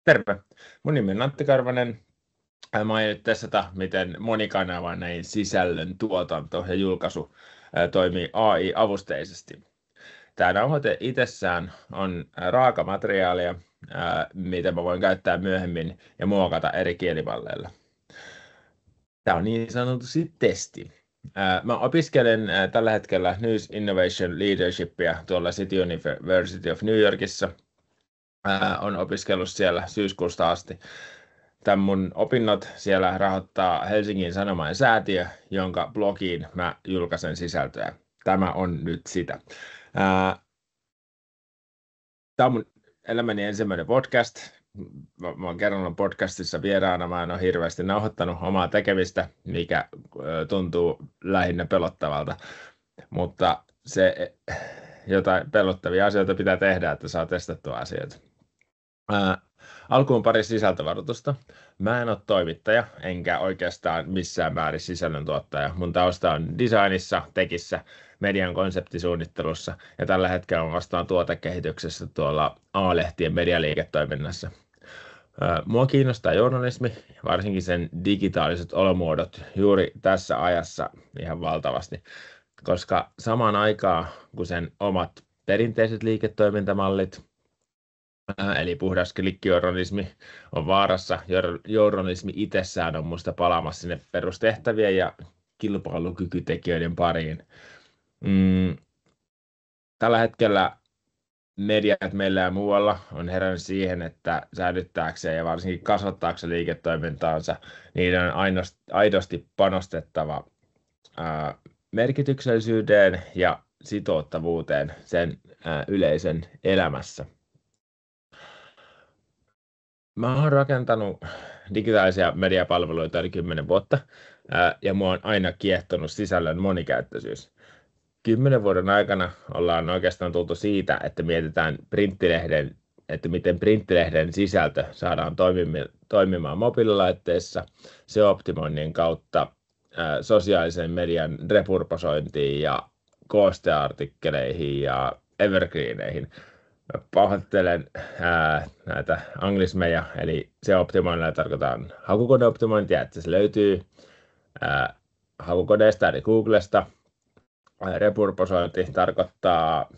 Terve. Mun nimi on Antti Karvanen. Mä aion testata, miten monikanavainen sisällön tuotanto ja julkaisu toimii AI-avusteisesti. Tämä nauhoite itsessään on raakamateriaalia, mitä mä voin käyttää myöhemmin ja muokata eri kielimalleilla. Tämä on niin sanotusti testi. Mä opiskelen tällä hetkellä News Innovation Leadershipia tuolla City University of New Yorkissa. On opiskellut siellä syyskuusta asti. Tämän mun opinnot siellä rahoittaa Helsingin Sanomain säätiö, jonka blogiin mä julkaisen sisältöä. Tämä on nyt sitä. Tämä on mun elämäni ensimmäinen podcast. Mä oon kerran podcastissa vieraana. Mä en ole hirveästi nauhoittanut omaa tekemistä, mikä tuntuu lähinnä pelottavalta. Mutta se jotain pelottavia asioita pitää tehdä, että saa testattua asioita. Alkuun pari sisältövaroitusta. Mä en ole toimittaja, enkä oikeastaan missään määrin sisällöntuottaja. Mun tausta on designissa, tekissä, median konseptisuunnittelussa ja tällä hetkellä on vastaan tuotekehityksessä tuolla A-lehtien medialiiketoiminnassa. Mua kiinnostaa journalismi, varsinkin sen digitaaliset olomuodot juuri tässä ajassa ihan valtavasti, koska samaan aikaan kun sen omat perinteiset liiketoimintamallit, eli puhdas klikkijournalismi on vaarassa. Journalismi itsessään on musta palaamassa sinne perustehtävien ja kilpailukykytekijöiden pariin. Tällä hetkellä mediat meillä ja muualla on herännyt siihen, että säilyttääkseen ja varsinkin kasvattaakseen liiketoimintaansa, niiden on aidosti panostettava merkityksellisyyteen ja sitouttavuuteen sen yleisön elämässä. Mä oon rakentanut digitaalisia mediapalveluita yli 10 vuotta ja mua on aina kiehtonut sisällön monikäyttöisyys. 10 vuoden aikana ollaan oikeastaan tultu siitä, että mietitään miten printtilehden sisältö saadaan toimimaan mobiililaitteissa, SEO-optimoinnin kautta sosiaalisen median repurposointiin ja koosteartikkeleihin ja evergreeneihin. Pahoittelen näitä anglismeja, eli SEO-optimoinnilla tarkoitan hakukoneoptimointia, että se löytyy hakukoneesta eli Googlesta. Repurposointi tarkoittaa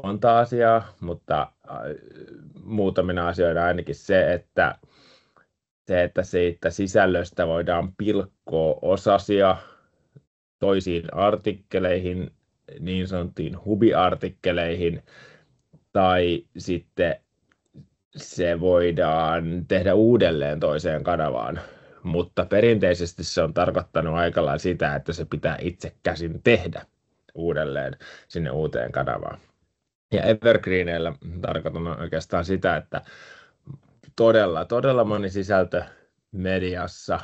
monta asiaa, mutta muutamina asioina ainakin se, että siitä sisällöstä voidaan pilkkoa osasia toisiin artikkeleihin, niin sanottiin hubiartikkeleihin, tai sitten se voidaan tehdä uudelleen toiseen kanavaan, mutta perinteisesti se on tarkoittanut aika lailla sitä, että se pitää itse käsin tehdä uudelleen sinne uuteen kanavaan. Ja evergreeneillä tarkoitan oikeastaan sitä, että todella moni sisältö mediassa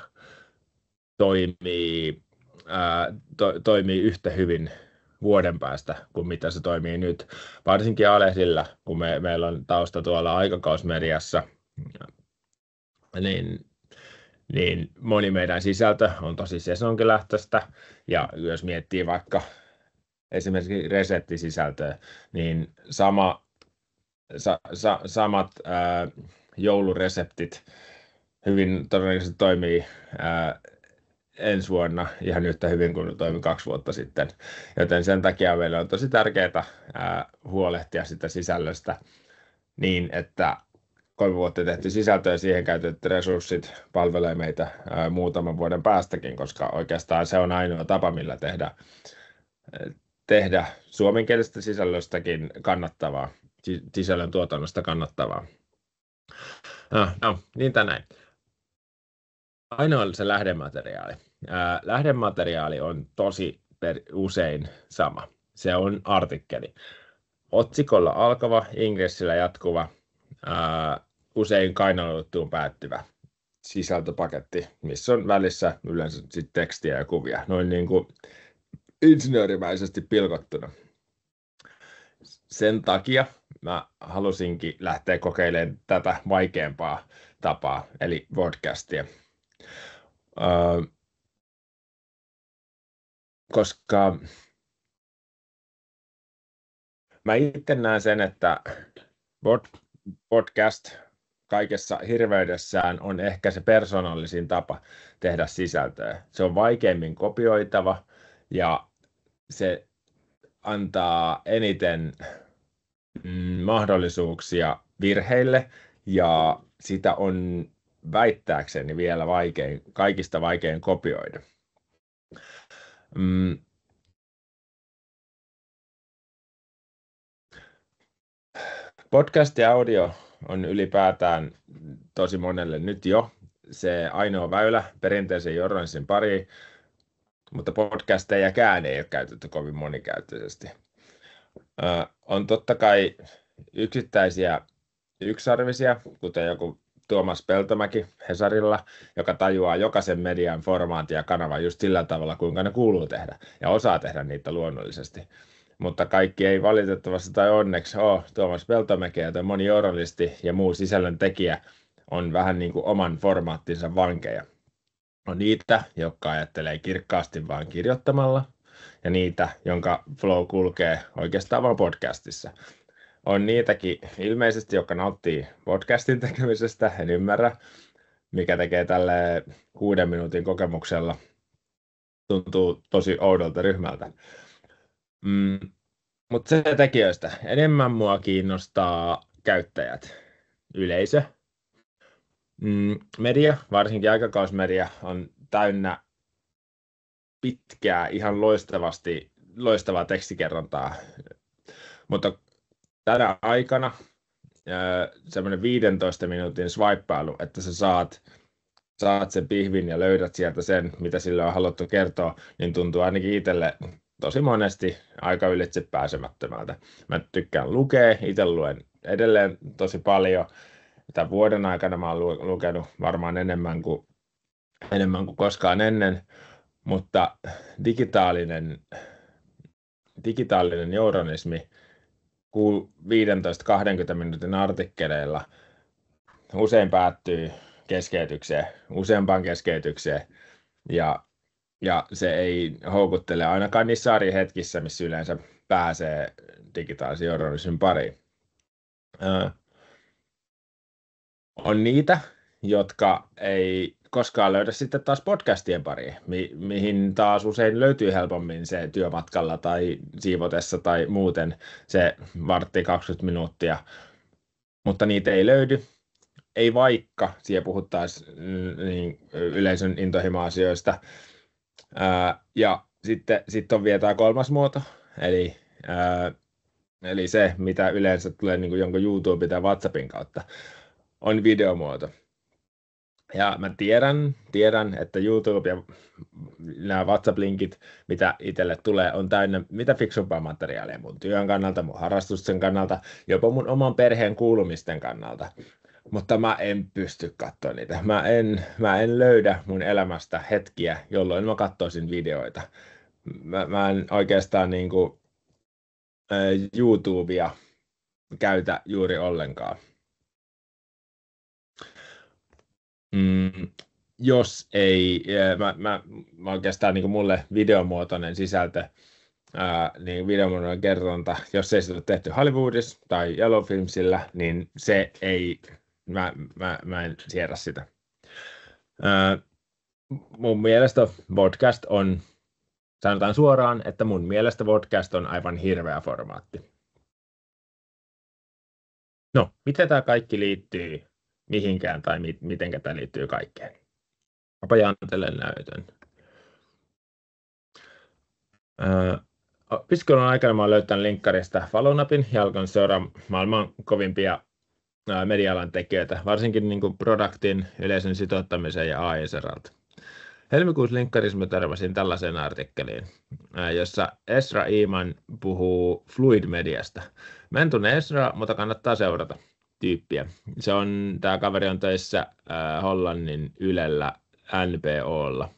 toimii yhtä hyvin vuoden päästä kuin mitä se toimii nyt. Varsinkin A-lehdillä, kun meillä on tausta tuolla aikakausmediassa, niin moni meidän sisältö on tosi sesonkilähtöistä. Ja jos miettii vaikka esimerkiksi reseptisisältöä, niin samat joulureseptit hyvin todennäköisesti toimii ensi vuonna ihan yhtä hyvin kuin toimi 2 vuotta sitten. Joten sen takia meillä on tosi tärkeää huolehtia sitä sisällöstä niin, että 3 vuotta tehty sisältö ja siihen käytetyt resurssit palvelee meitä muutaman vuoden päästäkin, koska oikeastaan se on ainoa tapa, millä tehdä suomenkielisestä sisällöstäkin kannattavaa, sisällön tuotannosta kannattavaa. Niin tai näin. Ainoa on se lähdemateriaali. Lähdemateriaali on tosi usein sama. Se on artikkeli. Otsikolla alkava, ingressillä jatkuva, usein kainalojuttuun päättyvä sisältöpaketti, missä on välissä yleensä sit tekstiä ja kuvia, noin niin kuin insinöörimäisesti pilkottuna. Sen takia mä halusinkin lähteä kokeilemaan tätä vaikeampaa tapaa, eli podcastia. Koska mä itse näen sen, että podcast kaikessa hirveydessään on ehkä se persoonallisin tapa tehdä sisältöä. Se on vaikeimmin kopioitava ja se antaa eniten mahdollisuuksia virheille ja sitä on väittääkseni vielä kaikista vaikein kopioida. Podcast ja audio on ylipäätään tosi monelle nyt jo se ainoa väylä perinteisen journalismin pariin, mutta podcastejakään ei ole käytetty kovin monikäyttöisesti. On totta kai yksittäisiä yksarvisia, kuten joku Tuomas Peltomäki Hesarilla, joka tajuaa jokaisen median formaatin ja kanavan just sillä tavalla, kuinka ne kuuluu tehdä ja osaa tehdä niitä luonnollisesti. Mutta kaikki ei valitettavasti tai onneksi ole Tuomas Peltomäki, joten moni journalisti ja muu sisällön tekijä on vähän niin kuin oman formaattinsa vankeja. On niitä, jotka ajattelee kirkkaasti vain kirjoittamalla, ja niitä, jonka flow kulkee oikeastaan vain podcastissa. On niitäkin ilmeisesti, jotka nauttii podcastin tekemisestä, en ymmärrä, mikä tekee tälle 6 minuutin kokemuksella. Tuntuu tosi oudolta ryhmältä. Mutta se tekijöistä. Enemmän mua kiinnostaa käyttäjät, yleisö. Media, varsinkin aikakausmedia, on täynnä pitkää, ihan loistavaa tekstikerrontaa. Mutta tänä aikana semmoinen 15 minuutin swipeilu, että sä saat sen pihvin ja löydät sieltä sen, mitä sille on haluttu kertoa, niin tuntuu ainakin itselle tosi monesti aika ylitse pääsemättömältä. Mä tykkään lukea, itse luen edelleen tosi paljon. Tämän vuoden aikana mä oon lukenut varmaan enemmän kuin koskaan ennen, mutta digitaalinen journalismi 15-20 minuutin artikkeleilla usein päättyy useampaan keskeytykseen, ja se ei houkuttele ainakaan niissä arjen-hetkissä, missä yleensä pääsee digitaalisen journalismin pariin. On niitä, jotka ei koskaan löydä sitten taas podcastien pariin, mihin taas usein löytyy helpommin se työmatkalla tai siivotessa tai muuten se 1-20 minuuttia, mutta niitä ei löydy. Ei vaikka siellä puhuttaisiin niin yleisön intohimo-asioista. Ja sitten on vielä tämä kolmas muoto, eli se, mitä yleensä tulee niin kuin jonkun YouTube tai WhatsAppin kautta, on videomuoto. Ja mä tiedän, että YouTube ja nämä WhatsApp-linkit, mitä itselle tulee, on täynnä mitä fiksumpaa materiaalia mun työn kannalta, mun harrastusten kannalta, jopa mun oman perheen kuulumisten kannalta. Mutta mä en pysty katsoa niitä. Mä en löydä mun elämästä hetkiä, jolloin mä katsoisin videoita. Mä en oikeastaan niinku YouTubea käytä juuri ollenkaan. Jos ei, mä oikeastaan niin kuin mulle videomuotoinen sisältö, niin videomuotoinen kerronta, jos ei sitä ole tehty Hollywoodissa tai Yellow Filmsillä, niin se ei, mä en siedä sitä. Mun mielestä podcast on, sanotaan suoraan, että mun mielestä podcast on aivan hirveä formaatti. No, miten tämä kaikki liittyy mihinkään tai miten tämä liittyy kaikkeen? Mäpä jantelen näytön. Opiskelun aikana mä olen löytänyt linkkarista Follow-napin ja alkanut seuraa maailman kovimpia media-alan tekijöitä, varsinkin niin kuin Productin, yleisön sitouttamisen ja AI-saralta. Helmikuussa linkkarissa mä törmäsin tällaiseen artikkeliin, jossa Esra Iman puhuu Fluid-mediasta. Mä en tunne Esraa, mutta kannattaa seurata tyyppiä. Tämä kaveri on töissä Hollannin Ylellä NPOlla.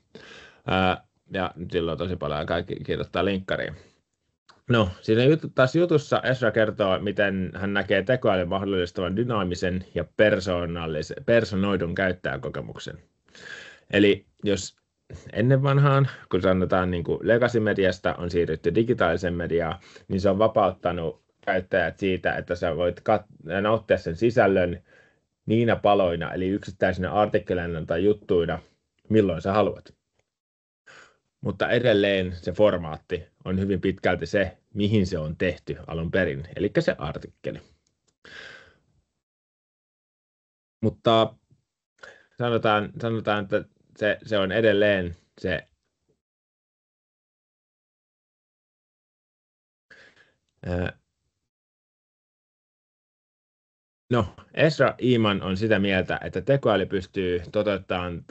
Ja sillä on tosi paljon aikaa kirjoittaa linkkariin. No, siinä jutussa Esra kertoo, miten hän näkee tekoälyn mahdollistavan dynaamisen ja personoidun käyttäjäkokemuksen. Eli jos ennen vanhaan, kun sanotaan niin kuin legacy-mediasta on siirrytty digitaaliseen mediaan, niin se on vapauttanut käyttäjät siitä, että sä voit nauttia sen sisällön niinä paloina, eli yksittäisinä artikkeleina tai juttuina, milloin sä haluat. Mutta edelleen se formaatti on hyvin pitkälti se, mihin se on tehty alun perin, eli se artikkeli. Mutta sanotaan että se on edelleen se Ezra Eman on sitä mieltä, että tekoäly pystyy toteuttamaan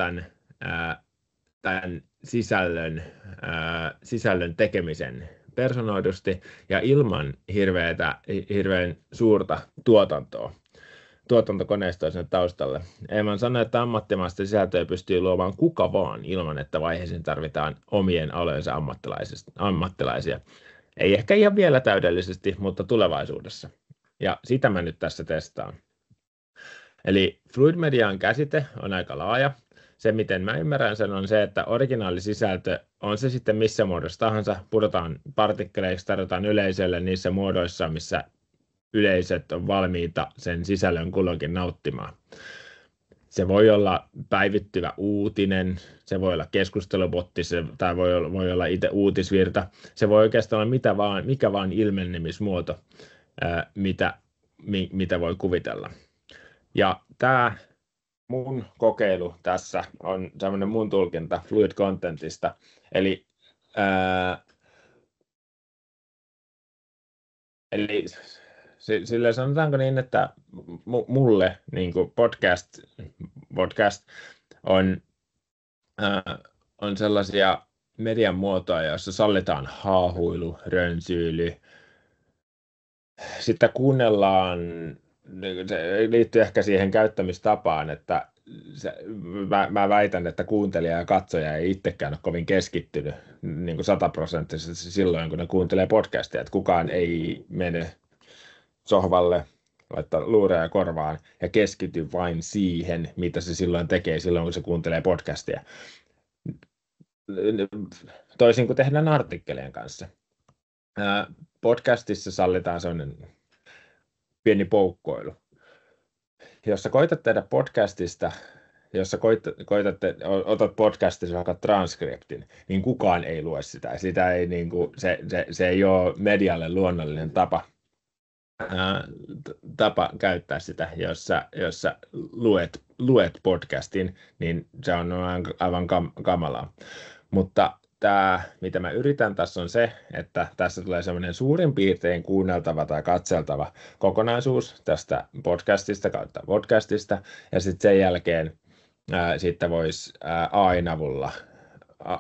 tämän sisällön tekemisen personoidusti ja ilman hirveän suurta tuotantokoneistoa sen taustalle. Eman sanoi, että ammattimaista sisältöä pystyy luomaan kuka vaan ilman, että vaiheeseen tarvitaan omien alojensa ammattilaisia. Ei ehkä ihan vielä täydellisesti, mutta tulevaisuudessa. Ja sitä mä nyt tässä testaan. Eli Fluid Median käsite on aika laaja. Se, miten mä ymmärrän sen, on se, että originaalisisältö, on se sitten missä muodossa tahansa, pudotaan partikkeleiksi, tarjotaan yleisölle niissä muodoissa, missä yleisöt on valmiita sen sisällön kulloinkin nauttimaan. Se voi olla päivittyvä uutinen, se voi olla keskustelubotti, tai voi olla itse uutisvirta. Se voi oikeastaan olla mikä vaan ilmenemismuoto, mitä voi kuvitella. Ja tämä mun kokeilu tässä on semmoinen mun tulkinta fluid contentista, eli sillä sanotaanko niin, että mulle niin kuin podcast on sellaisia median muotoja, joissa sallitaan haahuilu, rönsyily. Sitten kuunnellaan, se liittyy ehkä siihen käyttämistapaan, että mä väitän, että kuuntelija ja katsoja ei itsekään ole kovin keskittynyt niin kuin 100% silloin, kun ne kuuntelee podcastia, että kukaan ei mene sohvalle, laittaa luureja korvaan ja keskity vain siihen, mitä se silloin tekee silloin, kun se kuuntelee podcastia. Toisin kuin tehdään artikkelien kanssa. Podcastissa sallitaan sellainen pieni poukkoilu. Jos sä koitat tehdä podcastista, jos sä otat podcastissa vaikka transkriptin, niin kukaan ei lue sitä. Sitä ei, niin kuin, se ei ole medialle luonnollinen tapa käyttää sitä, jos sä luet podcastin, niin se on aivan kamalaa. Mutta tämä, mitä mä yritän tässä on se, että tässä tulee semmoinen suurin piirtein kuunneltava tai katseltava kokonaisuus tästä podcastista, ja sitten sen jälkeen sitten voisi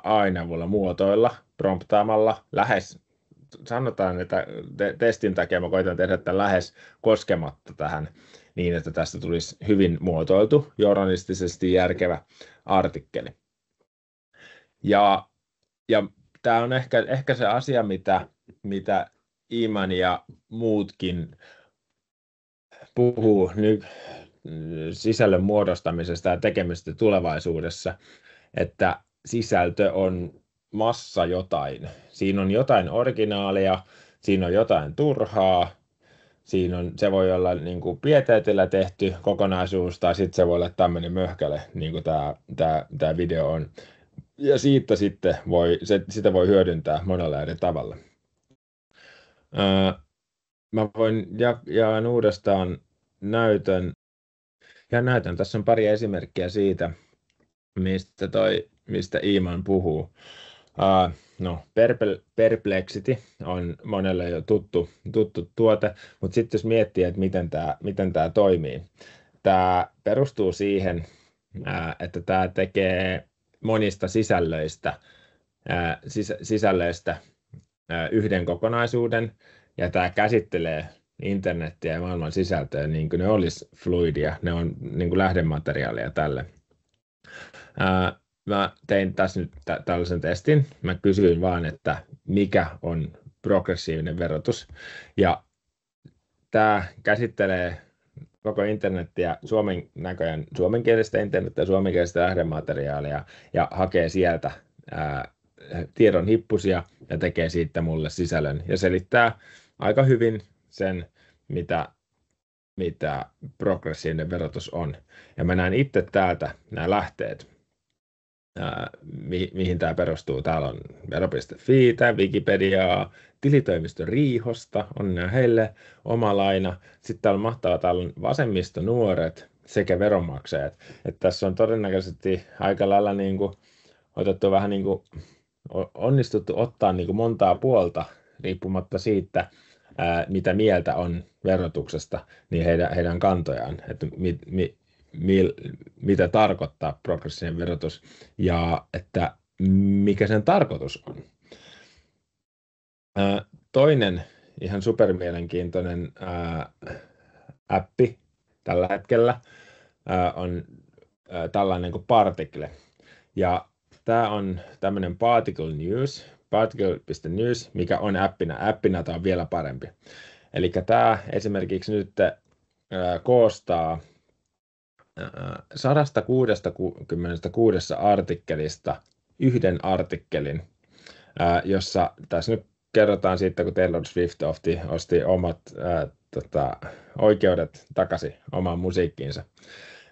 AI:n avulla muotoilla, promptaamalla lähes, sanotaan, että testin takia mä koitan tehdä tämän lähes koskematta tähän niin, että tästä tulisi hyvin muotoiltu, journalistisesti järkevä artikkeli. Ja tämä on ehkä se asia, mitä Eman ja muutkin puhuu nyt sisällön muodostamisesta ja tekemisestä tulevaisuudessa, että sisältö on massa jotain. Siinä on jotain originaalia, siinä on jotain turhaa, se voi olla niin kuin pieteetillä tehty kokonaisuus, tai sitten se voi olla tämmöinen möhkäle, niin kuin tämä video on. Ja siitä sitten sitä voi hyödyntää monella eri tavalla. Mä voin jaan uudestaan näytön. Tässä on pari esimerkkiä siitä, mistä Eman puhuu. Perplexity on monelle jo tuttu tuote, mutta sitten jos miettii, että miten tämä toimii. Tämä perustuu siihen, että tämä tekee monista sisällöistä yhden kokonaisuuden, ja tämä käsittelee internettiä ja maailman sisältöä niin kuin ne olisi fluidia, ne on niin kuin lähdemateriaalia tälle. Mä tein tässä nyt tällaisen testin. Mä kysyin vaan, että mikä on progressiivinen verotus, ja tämä käsittelee koko internettiä, suomenkielistä internettiä, suomenkielistä lähdemateriaalia, ja hakee sieltä tiedon hippusia ja tekee siitä mulle sisällön ja selittää aika hyvin sen, mitä progressiivinen verotus on. Ja mä näen itse täältä nämä lähteet, mihin tämä perustuu. Täällä on vero.fi, Wikipediaa, tilitoimisto Riihosta, onnea heille, oma laina. Sitten täällä on mahtavaa, täällä on vasemmistonuoret sekä veronmaksajat. Että tässä on todennäköisesti aika lailla niin kuin otettu vähän niin kuin onnistuttu ottaa niin kuin montaa puolta riippumatta siitä, mitä mieltä on verotuksesta, niin heidän kantojaan, että mitä tarkoittaa progressiivinen verotus ja että mikä sen tarkoitus on. Toinen ihan supermielenkiintoinen appi tällä hetkellä on tällainen kuin Particle. Ja tämä on tämmöinen Particle News, particle.news, mikä on appina. Appina tämä on vielä parempi. Eli tämä esimerkiksi nyt koostaa 166 artikkelista yhden artikkelin, jossa tässä nyt kerrotaan siitä, kun Taylor Swift osti omat oikeudet takaisin omaan musiikkiinsa.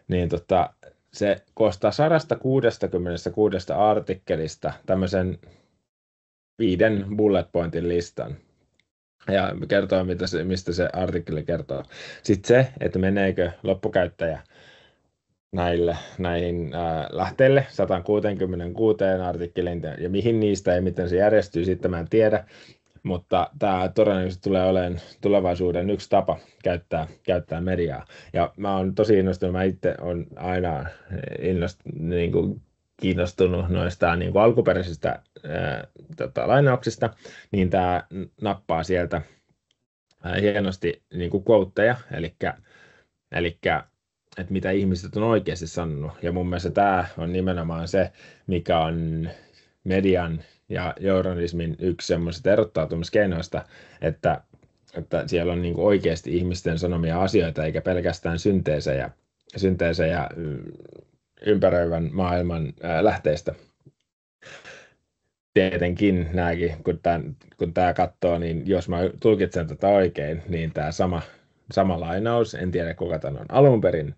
Niin se koostaa 166 artikkelista tämmöisen 5 bullet pointin listan. Ja kertoo, mistä se artikkeli kertoo. Sitten se, että meneekö loppukäyttäjä näihin lähteille 166 artikkeliin ja mihin niistä ja miten se järjestyy, sitten mä en tiedä. Mutta tämä todennäköisesti tulee olemaan tulevaisuuden yksi tapa käyttää mediaa. Ja mä oon tosi innostunut, mä itse olen aina kiinnostunut noista niin kuin alkuperäisistä lainauksista, niin tämä nappaa sieltä hienosti niin kuin quoteja, eli että mitä ihmiset on oikeasti sanonut. Ja mun mielestä tämä on nimenomaan se, mikä on median ja journalismin yksi semmoisesta erottautumiskeinoista, että siellä on niin kuin oikeasti ihmisten sanomia asioita, eikä pelkästään synteesejä ympäröivän maailman lähteistä. Tietenkin nämäkin, kun tämä katsoo, niin jos mä tulkitsen tätä oikein, niin tämä sama lainaus, en tiedä kuka tämän on alun perin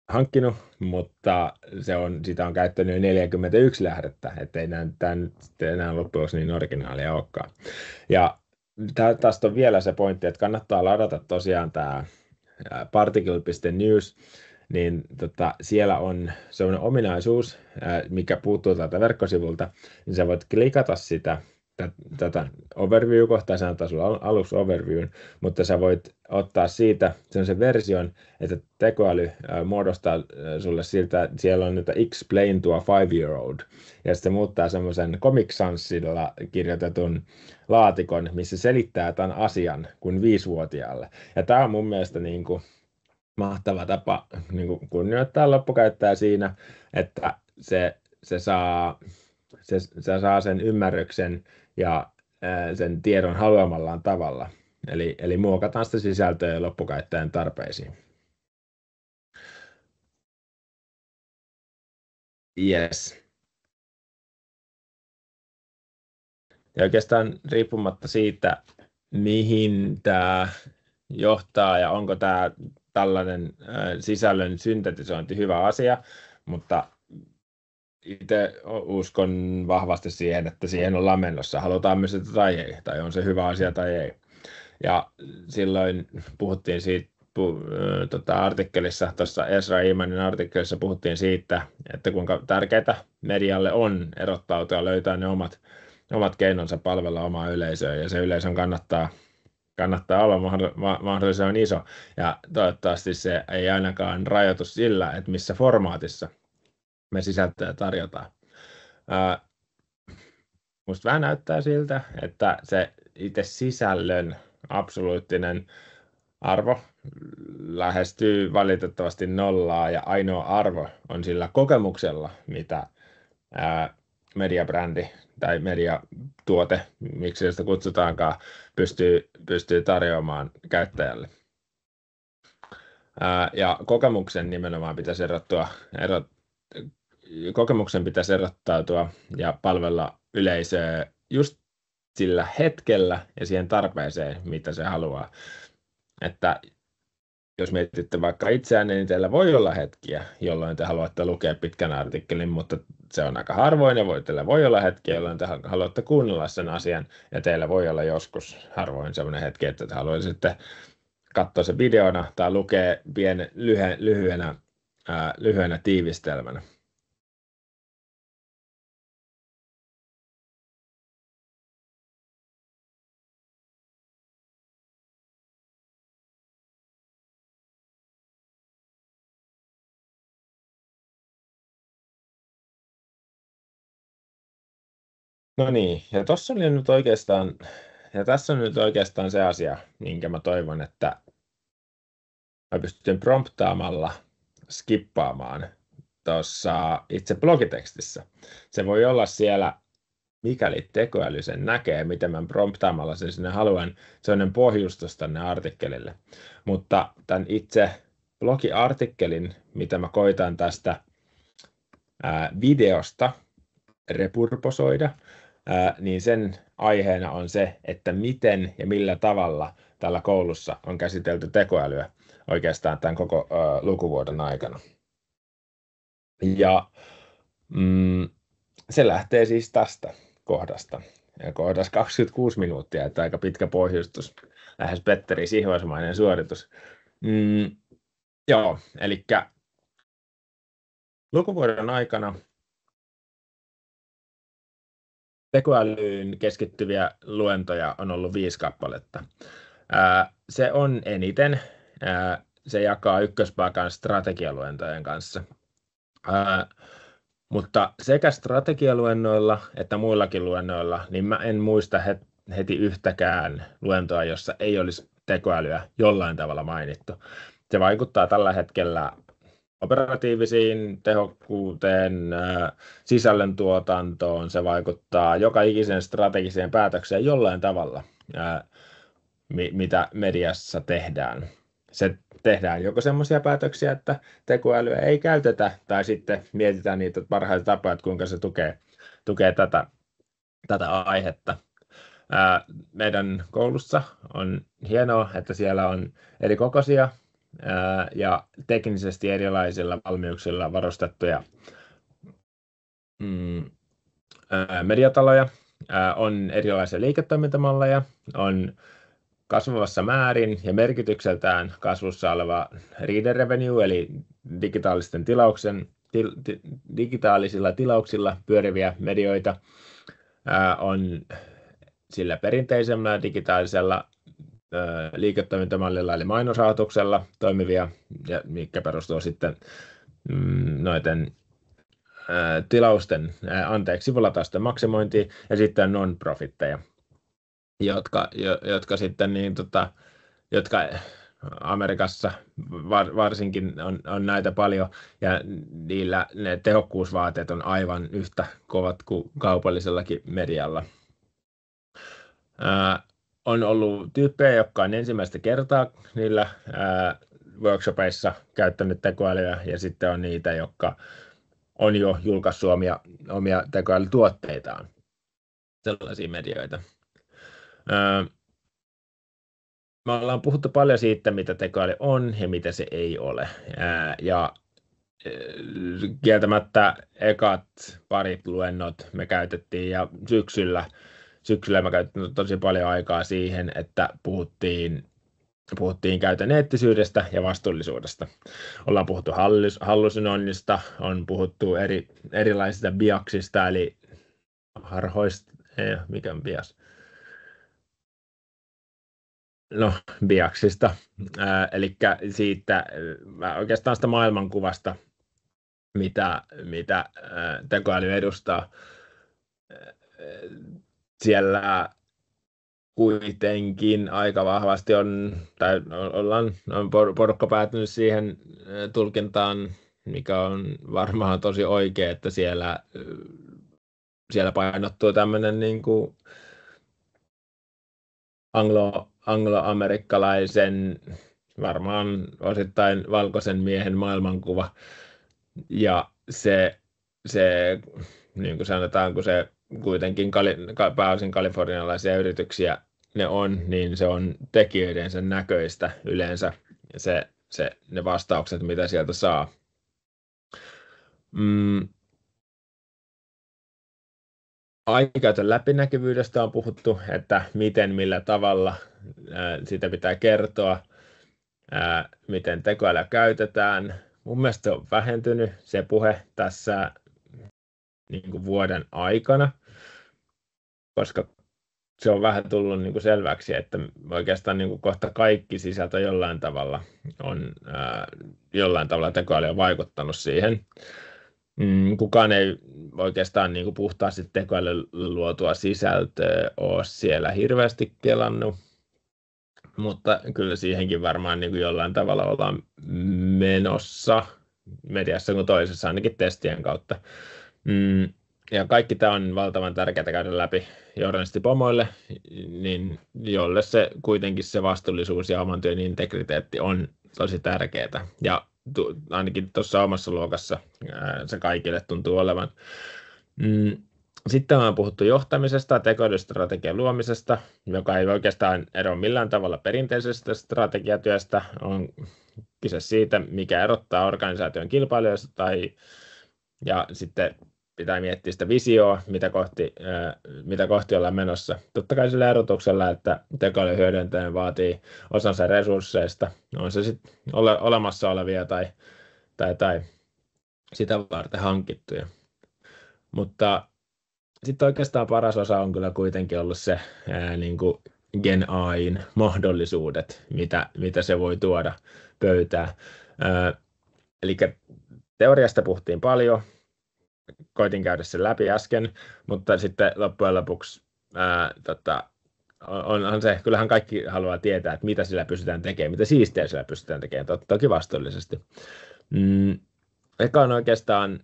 hankkinut, mutta sitä on käyttänyt 41 lähdettä, ettei tämä nyt enää loppujen niin originaalia olekaan. Ja tästä on vielä se pointti, että kannattaa ladata tosiaan tämä particle.news, niin siellä on sellainen ominaisuus, mikä puuttuu tältä verkkosivulta, niin sä voit klikata tätä overview-kohtaa, se antaa sulle aluksi overviewn, mutta sä voit ottaa siitä sellaisen version, että tekoäly muodostaa sulle siltä, että siellä on nyt explain to a 5-year-old, ja sitten se muuttaa semmoisen Comic Sansilla kirjoitetun laatikon, missä selittää tämän asian kuin 5-vuotiaalle. Ja tämä on mun mielestä niin kuin mahtava tapa niin kuin kunnioittaa loppukäyttäjää siinä, että se saa sen ymmärryksen ja sen tiedon haluamallaan tavalla. Eli muokataan sitä sisältöä loppukäyttäjän tarpeisiin. Yes. Ja oikeastaan riippumatta siitä, mihin tämä johtaa ja onko tämä tällainen sisällön syntetisointi hyvä asia, mutta itse uskon vahvasti siihen, että siihen ollaan menossa. Halutaan myös sitä tai ei, tai on se hyvä asia tai ei. Ja silloin puhuttiin siitä artikkelissa, tuossa Ezra Imanin artikkelissa puhuttiin siitä, että kuinka tärkeää medialle on erottautua, löytää ne omat keinonsa palvella omaa yleisöä, ja se yleisön kannattaa olla mahdollisimman iso. Ja toivottavasti se ei ainakaan rajoitu sillä, että missä formaatissa me sisältöä tarjotaan. Musta vähän näyttää siltä, että se itse sisällön absoluuttinen arvo lähestyy valitettavasti nollaa, ja ainoa arvo on sillä kokemuksella, mitä mediabrändi tai mediatuote, miksi sitä kutsutaankaan, pystyy tarjoamaan käyttäjälle. Ja kokemuksen nimenomaan pitäisi erottautua ja palvella yleisöä just sillä hetkellä ja siihen tarpeeseen, mitä se haluaa. että jos mietitte vaikka itseänne, niin teillä voi olla hetkiä, jolloin te haluatte lukea pitkän artikkelin, mutta se on aika harvoin, ja teillä voi olla hetkiä, jolloin te haluatte kuunnella sen asian, ja teillä voi olla joskus harvoin sellainen hetki, että te haluaisitte katsoa se videona tai lukea lyhyenä tiivistelmänä. No niin, ja tuossa oli nyt oikeastaan, ja tässä on nyt oikeastaan se asia, minkä mä toivon, että mä pystyn promptaamalla skippaamaan tuossa itse blogitekstissä. Se voi olla siellä, mikäli tekoäly sen näkee, miten mä promptaamalla sen sinne haluan, sellainen pohjustus tänne artikkelille. Mutta tämän itse blogiartikkelin, mitä mä koitan tästä videosta repurposoida, niin sen aiheena on se, että miten ja millä tavalla tällä koulussa on käsitelty tekoälyä oikeastaan tämän koko lukuvuoden aikana. Ja se lähtee siis tästä kohdasta. Ja kohdassa 26 minuuttia, että aika pitkä pohjustus. Lähes Petteri Sihvoismainen suoritus. Joo, eli lukuvuoden aikana tekoälyyn keskittyviä luentoja on ollut 5 kappaletta. Se on eniten. Se jakaa ykköspaikan strategialuentojen kanssa. Mutta sekä strategialuennoilla että muillakin luennoilla, niin mä en muista heti yhtäkään luentoa, jossa ei olisi tekoälyä jollain tavalla mainittu. Se vaikuttaa tällä hetkellä operatiivisiin, tehokkuuteen, sisällöntuotantoon, se vaikuttaa joka ikisen strategiseen päätökseen jollain tavalla, mitä mediassa tehdään. Se tehdään joko semmoisia päätöksiä, että tekoälyä ei käytetä, tai sitten mietitään niitä parhaita tapoja, että kuinka se tukee tätä aihetta. Meidän koulussa on hienoa, että siellä on eri kokoisia ja teknisesti erilaisilla valmiuksilla varustettuja mediataloja. On erilaisia liiketoimintamalleja, on kasvavassa määrin ja merkitykseltään kasvussa oleva reader revenue, eli digitaalisilla tilauksilla pyöriviä medioita, on sillä perinteisemmällä digitaalisella liiketoimintamallilla, eli mainosrahoituksella toimivia, ja mikä perustuu sitten noiden sivulatausten maksimointiin, ja sitten non-profitteja, jotka sitten jotka Amerikassa varsinkin on näitä paljon, ja niillä ne tehokkuusvaateet on aivan yhtä kovat kuin kaupallisellakin medialla. On ollut tyyppejä, jotka on ensimmäistä kertaa niillä workshopeissa käyttänyt tekoälyä, ja sitten on niitä, jotka on jo julkaissut omia tekoälytuotteitaan, sellaisia medioita. Me ollaan puhuttu paljon siitä, mitä tekoäly on ja mitä se ei ole. Ja kieltämättä ekat parit luennot me käytettiin, ja syksyllä me käytettiin tosi paljon aikaa siihen, että puhuttiin käytön eettisyydestä ja vastuullisuudesta. Ollaan puhuttu hallusinoinnista, on puhuttu erilaisista biaksista, eli harhoista, mikä on bias? No, biaksista, eli siitä oikeastaan sitä maailmankuvasta, mitä tekoäly edustaa. Siellä kuitenkin aika vahvasti on porukka päätynyt siihen tulkintaan, mikä on varmaan tosi oikea, että siellä painottuu tämmöinen niin kuin angloamerikkalaisen, varmaan osittain valkoisen miehen maailmankuva, ja se niin kuin sanotaan, kun se kuitenkin pääosin kalifornialaisia yrityksiä ne on, niin se on tekijöidensä näköistä yleensä ne vastaukset, mitä sieltä saa. Ajankäytön läpinäkyvyydestä on puhuttu, että millä tavalla sitä pitää kertoa, miten tekoälyä käytetään. Mun mielestä se on vähentynyt se puhe tässä niin kuin vuoden aikana, koska se on vähän tullut niin kuin selväksi, että oikeastaan niin kuin kohta kaikki sisältö jollain tavalla tekoäly on vaikuttanut siihen. Kukaan ei oikeastaan niin kuin puhtaasti tekoälyllä luotua sisältöä ole siellä hirveästi kelannut, mutta kyllä siihenkin varmaan niin kuin jollain tavalla ollaan menossa mediassa kuin toisessa, ainakin testien kautta. Ja kaikki tämä on valtavan tärkeää käydä läpi journalistipomoille, niin jolle se kuitenkin se vastuullisuus ja oman työn integriteetti on tosi tärkeää. Ja ainakin tuossa omassa luokassa se kaikille tuntuu olevan. Sitten on puhuttu johtamisesta, tekoälystrategian luomisesta, joka ei oikeastaan eroa millään tavalla perinteisestä strategiatyöstä. On kyse siitä, mikä erottaa organisaation kilpailijoista ja sitten pitää miettiä sitä visioa, mitä kohti ollaan menossa. Totta kai sillä erotuksella, että tekoälyn hyödyntäminen vaatii osansa resursseista, on se sitten olemassa olevia tai sitä varten hankittuja. Mutta sitten oikeastaan paras osa on kyllä kuitenkin ollut se niin kuin Gen AI:n mahdollisuudet, mitä se voi tuoda pöytään. Eli teoriasta puhuttiin paljon, koitin käydä sen läpi äsken, mutta sitten loppujen lopuksi onhan se, kyllähän kaikki haluaa tietää, että mitä sillä pystytään tekemään, mitä siistiä sillä pystytään tekemään, toki vastuullisesti. Eka on oikeastaan,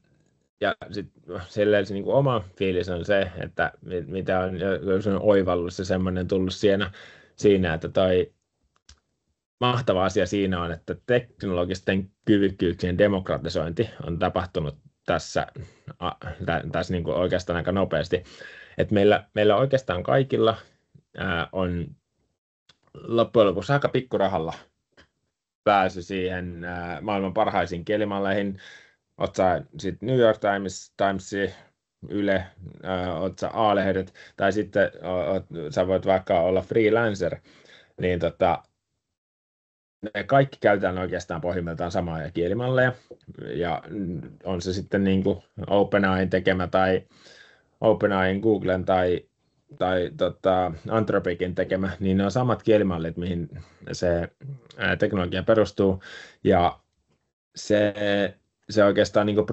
ja sitten silleen se niin kuin oma fiilis on se, että mitä on oivallus ja semmoinen tullut siinä, että toi mahtava asia siinä on, että teknologisten kyvykkyyksien demokratisointi on tapahtunut tässä niin kuin oikeastaan aika nopeasti. Et meillä oikeastaan kaikilla on loppujen lopuksi aika pikkurahalla pääsy siihen maailman parhaisiin kielimalleihin. Oot sä sitten New York Times, Yle, oot sä A-lehdet, tai sitten sä voit vaikka olla freelancer, niin me kaikki käytetään oikeastaan pohjimmiltaan samaa kielimalleja, ja on se sitten niin kuin OpenAIn tekemä tai OpenAIn, Googlen tai Anthropicin tekemä, niin ne on samat kielimallit, mihin se teknologia perustuu, ja se oikeastaan niin kuin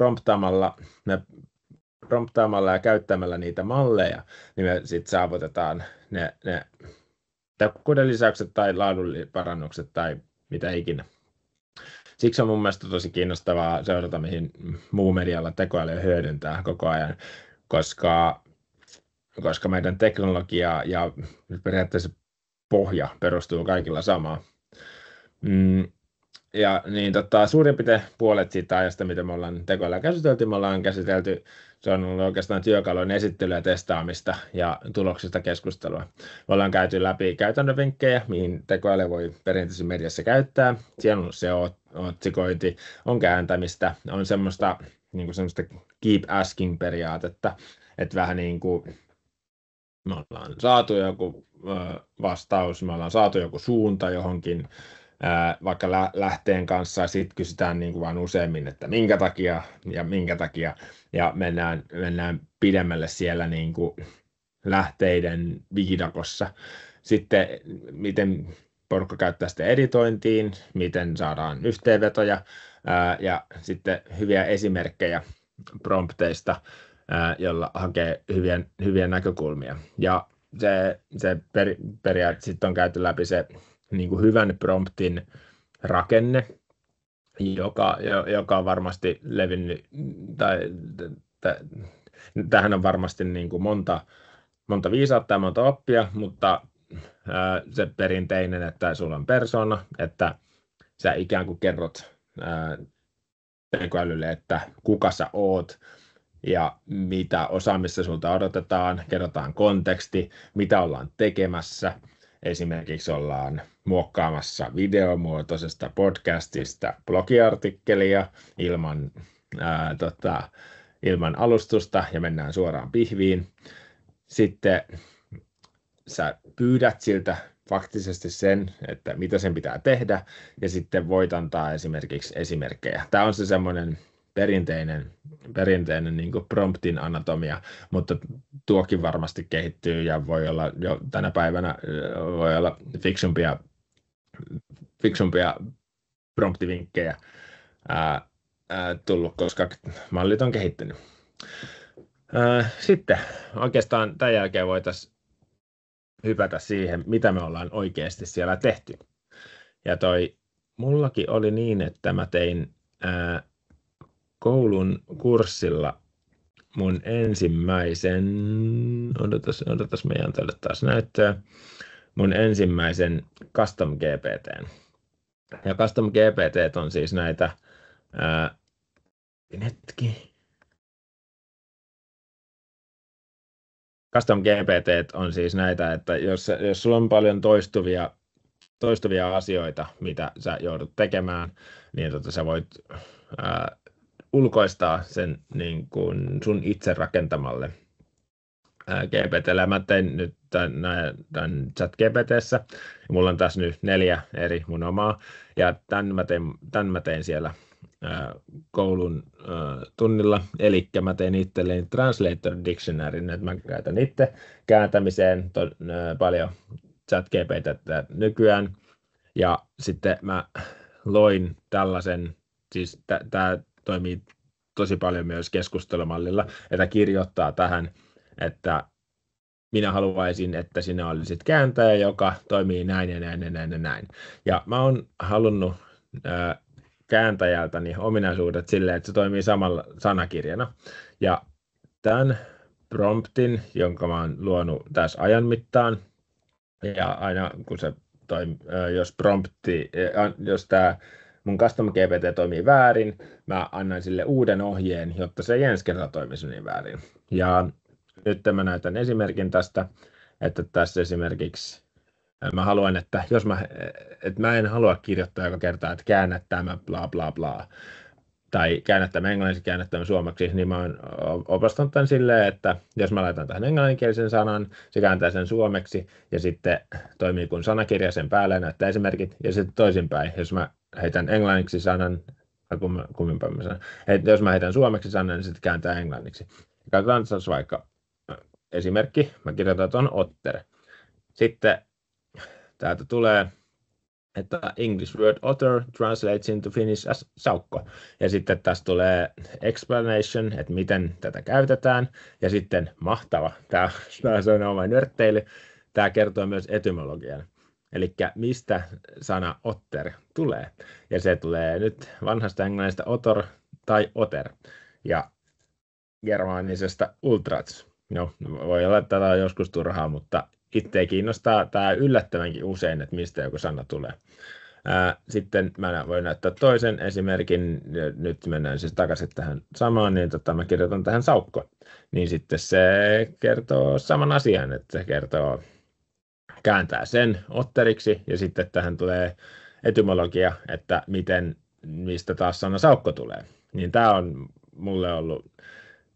promptaamalla ja käyttämällä niitä malleja, niin me sitten saavutetaan ne tehokkuuden lisäykset tai laadun parannukset tai mitä ikinä. Siksi on mun mielestä tosi kiinnostavaa seurata, mihin muu medialla tekoäly hyödyntää koko ajan, koska meidän teknologia ja periaatteessa pohja perustuu kaikilla samaan. Ja niin suurin piirtein puolet siitä ajasta, mitä me ollaan tekoälyä käsitelty, se on ollut oikeastaan työkalujen esittelyä, testaamista ja tuloksista keskustelua. Me ollaan käyty läpi käytännön vinkkejä, mihin tekoäly voi perinteisessä mediassa käyttää. Siellä on se otsikointi, on kääntämistä, on semmoista keep asking -periaatetta, että vähän niin kuin me ollaan saatu joku vastaus, me ollaan saatu joku suunta johonkin, vaikka lähteen kanssa, ja sitten kysytään niin kuin vaan useammin, että minkä takia, ja mennään pidemmälle siellä niin kuin lähteiden viidakossa. Sitten miten porukka käyttää sitä editointiin, miten saadaan yhteenvetoja, ja sitten hyviä esimerkkejä prompteista, jolla hakee hyviä näkökulmia. Ja se periaatteessa sitten on käyty läpi se niin kuin hyvän promptin rakenne, joka on varmasti levinnyt, tähän on varmasti niin kuin monta viisautta ja monta oppia, mutta se perinteinen, että sulla on persona, että sä ikään kuin kerrot tekoälylle, että kuka sä oot ja mitä osaamista sulta odotetaan, kerrotaan konteksti, mitä ollaan tekemässä. esimerkiksi ollaan muokkaamassa videomuotoisesta podcastista blogiartikkelia ilman alustusta ja mennään suoraan pihviin. Sitten sä pyydät siltä faktisesti sen, että mitä sen pitää tehdä, ja sitten voit antaa esimerkiksi esimerkkejä. Tämä on se semmoinen perinteinen niin kuin promptin anatomia, mutta tuokin varmasti kehittyy ja voi olla jo tänä päivänä voi olla fiksumpia promptivinkkejä tullut, koska mallit on kehittynyt. Sitten oikeastaan tämän jälkeen voitaisiin hypätä siihen, mitä me ollaan oikeasti siellä tehty. Ja mullakin oli niin, että mä tein koulun kurssilla mun ensimmäisen, odotas meidän tälle taas näyttöä, mun ensimmäisen Custom GPT:n. Ja Custom GPT on siis näitä, Custom GPT on siis näitä, että jos sulla on paljon toistuvia asioita, mitä sä joudut tekemään, niin sä voit ulkoistaa sen niin kuin sun itse rakentamalle GPT:lle. Mä tein nyt tämän ChatGPT:ssä, ja mulla on tässä nyt 4 eri mun omaa, ja tämän mä tein siellä koulun tunnilla, eli mä tein itselleni Translator Dictionaryn, että mä käytän itse kääntämiseen paljon ChatGPT:tä nykyään, ja sitten mä loin tällaisen, siis tämä toimii tosi paljon myös keskustelumallilla, että kirjoittaa tähän, että minä haluaisin, että sinä olisit kääntäjä, joka toimii näin ja näin ja näin ja näin. Ja mä oon halunnut kääntäjältäni ominaisuudet silleen, että se toimii samalla sanakirjana. Ja tämän promptin, jonka mä oon luonut tässä ajan mittaan, ja aina kun se jos tämä mun Custom GPT toimii väärin, mä annan sille uuden ohjeen, jotta se ei ensi kerralla toimisi niin väärin. Ja nyt mä näytän esimerkin tästä, että tässä esimerkiksi mä haluan, että mä en halua kirjoittaa joka kerta, että käännä tämä bla bla bla, tai käännä tämä englanniksi, käännä tämä suomeksi, niin mä oon opastanut tämän silleen, että jos mä laitan tähän englanninkielisen sanan, se kääntää sen suomeksi, ja sitten toimii kun sanakirja sen päälle, näyttää esimerkit, ja sitten toisinpäin, jos mä heitän englanniksi sanan, jos mä heitän suomeksi sanan, niin sitten kääntää englanniksi. Katsotaan tässä vaikka esimerkki, mä kirjoitan tuon otter. Sitten täältä tulee, että English word otter translates into Finnish as saukko. Ja sitten tässä tulee explanation, että miten tätä käytetään. Ja sitten mahtava, tämä on oma nörtteily, tämä kertoo myös etymologian. Eli mistä sana otter tulee. Ja se tulee nyt vanhasta englannista otor tai otter. Ja germaanisesta ultrats. No, voi olla, että tätä on joskus turhaa, mutta itse kiinnostaa tämä yllättävänkin usein, että mistä joku sana tulee. Sitten mä voin näyttää toisen esimerkin. Nyt mennään siis takaisin tähän samaan, niin mä kirjoitan tähän saukko. Niin sitten se kertoo saman asian, että se kääntää sen otteriksi, ja sitten tähän tulee etymologia, että mistä taas sana saukko tulee. Niin tämä on mulle ollut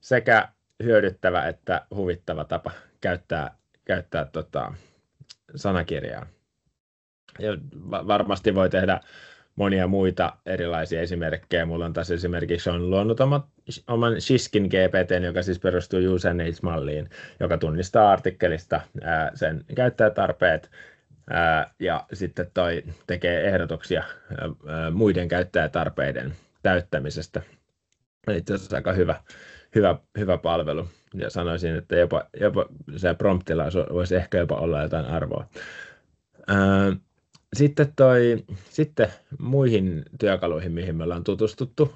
sekä hyödyttävä että huvittava tapa käyttää sanakirjaa. Ja varmasti voi tehdä monia muita erilaisia esimerkkejä. Mulla on tässä esimerkiksi luonut oman Shiskin GPT:n, joka siis perustuu UseNames-malliin, joka tunnistaa artikkelista sen käyttäjätarpeet ja sitten tekee ehdotuksia muiden käyttäjätarpeiden täyttämisestä. Eli tässä on aika hyvä palvelu. Ja sanoisin, että jopa se promptilla voisi ehkä jopa olla jotain arvoa. Sitten muihin työkaluihin, mihin me ollaan tutustuttu,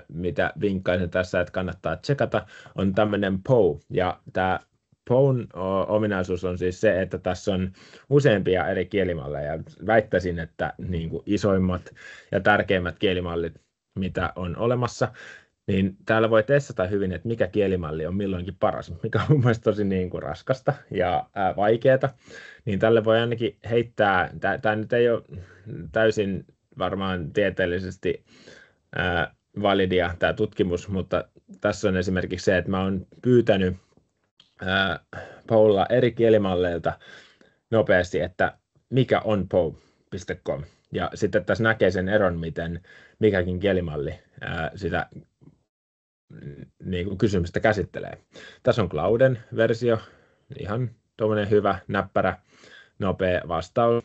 mitä vinkkaisin tässä, että kannattaa tsekata, on tämmöinen POW. Ja tämä POWn ominaisuus on siis se, että tässä on useampia eri kielimalleja. Väittäisin, että niin kuin isoimmat ja tärkeimmät kielimallit, mitä on olemassa. niin täällä voi testata hyvin, että mikä kielimalli on milloinkin paras, mikä on mun mielestä tosi niin kuin raskasta ja vaikeaa. Niin tälle voi ainakin heittää, tämä nyt ei ole täysin varmaan tieteellisesti validia tämä tutkimus, mutta tässä on esimerkiksi se, että mä oon pyytänyt Poulla eri kielimalleilta nopeasti, että mikä on pou.com. Ja sitten tässä näkee sen eron, miten mikäkin kielimalli sitä niin kuin kysymystä käsittelee. Tässä on Clouden versio, ihan tuommoinen hyvä, näppärä, nopea vastaus.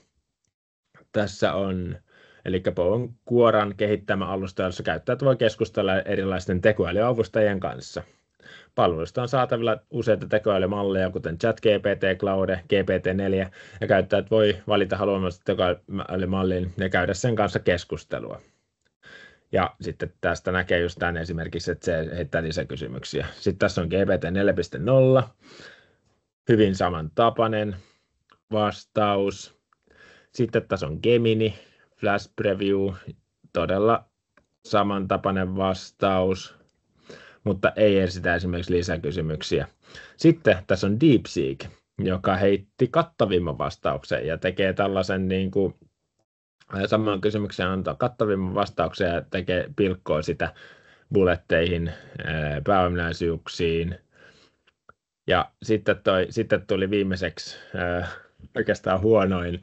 Tässä on, eli Poun Kuoran kehittämä alusta, jossa käyttäjät voi keskustella erilaisten tekoälyavustajien kanssa. Palvelusta on saatavilla useita tekoälymalleja, kuten ChatGPT, Claude, GPT-4, ja käyttäjät voi valita haluamansa tekoälymallin ja käydä sen kanssa keskustelua. Ja sitten tästä näkee just tämän esimerkiksi, että se heittää lisäkysymyksiä. Sitten tässä on GPT 4.0, hyvin samantapainen vastaus. Sitten tässä on Gemini, Flash Preview, todella samantapainen vastaus, mutta ei esitä esimerkiksi lisäkysymyksiä. Sitten tässä on DeepSeek, joka heitti kattavimman vastauksen ja tekee tällaisen niin kuin samaan kysymykseen antaa kattavimman vastauksen ja tekee pilkkoa sitä bulletteihin, pääominaisuuksiin. Ja sitten tuli viimeiseksi oikeastaan huonoin.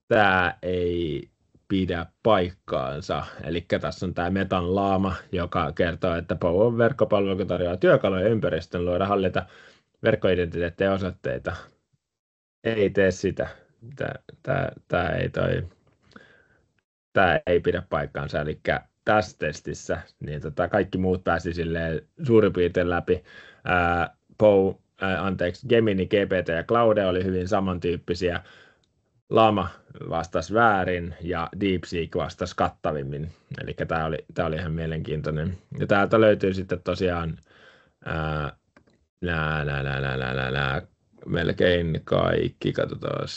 Tämä ei pidä paikkaansa. Eli tässä on tämä Metan Llama, joka kertoo, että Pou on verkkopalvelu, joka tarjoaa työkaluja ympäristön luoda hallita verkkoidentiteettejä ja osoitteita. Ei tee sitä. Tämä ei pidä paikkaansa. Eli tässä testissä niin kaikki muut pääsi silleen suurin piirtein läpi. Gemini, GPT ja Claude oli hyvin samantyyppisiä. Llama vastasi väärin ja DeepSeek vastasi kattavimmin. Eli tämä oli ihan mielenkiintoinen. Ja täältä löytyy sitten tosiaan melkein kaikki. Katsotaan.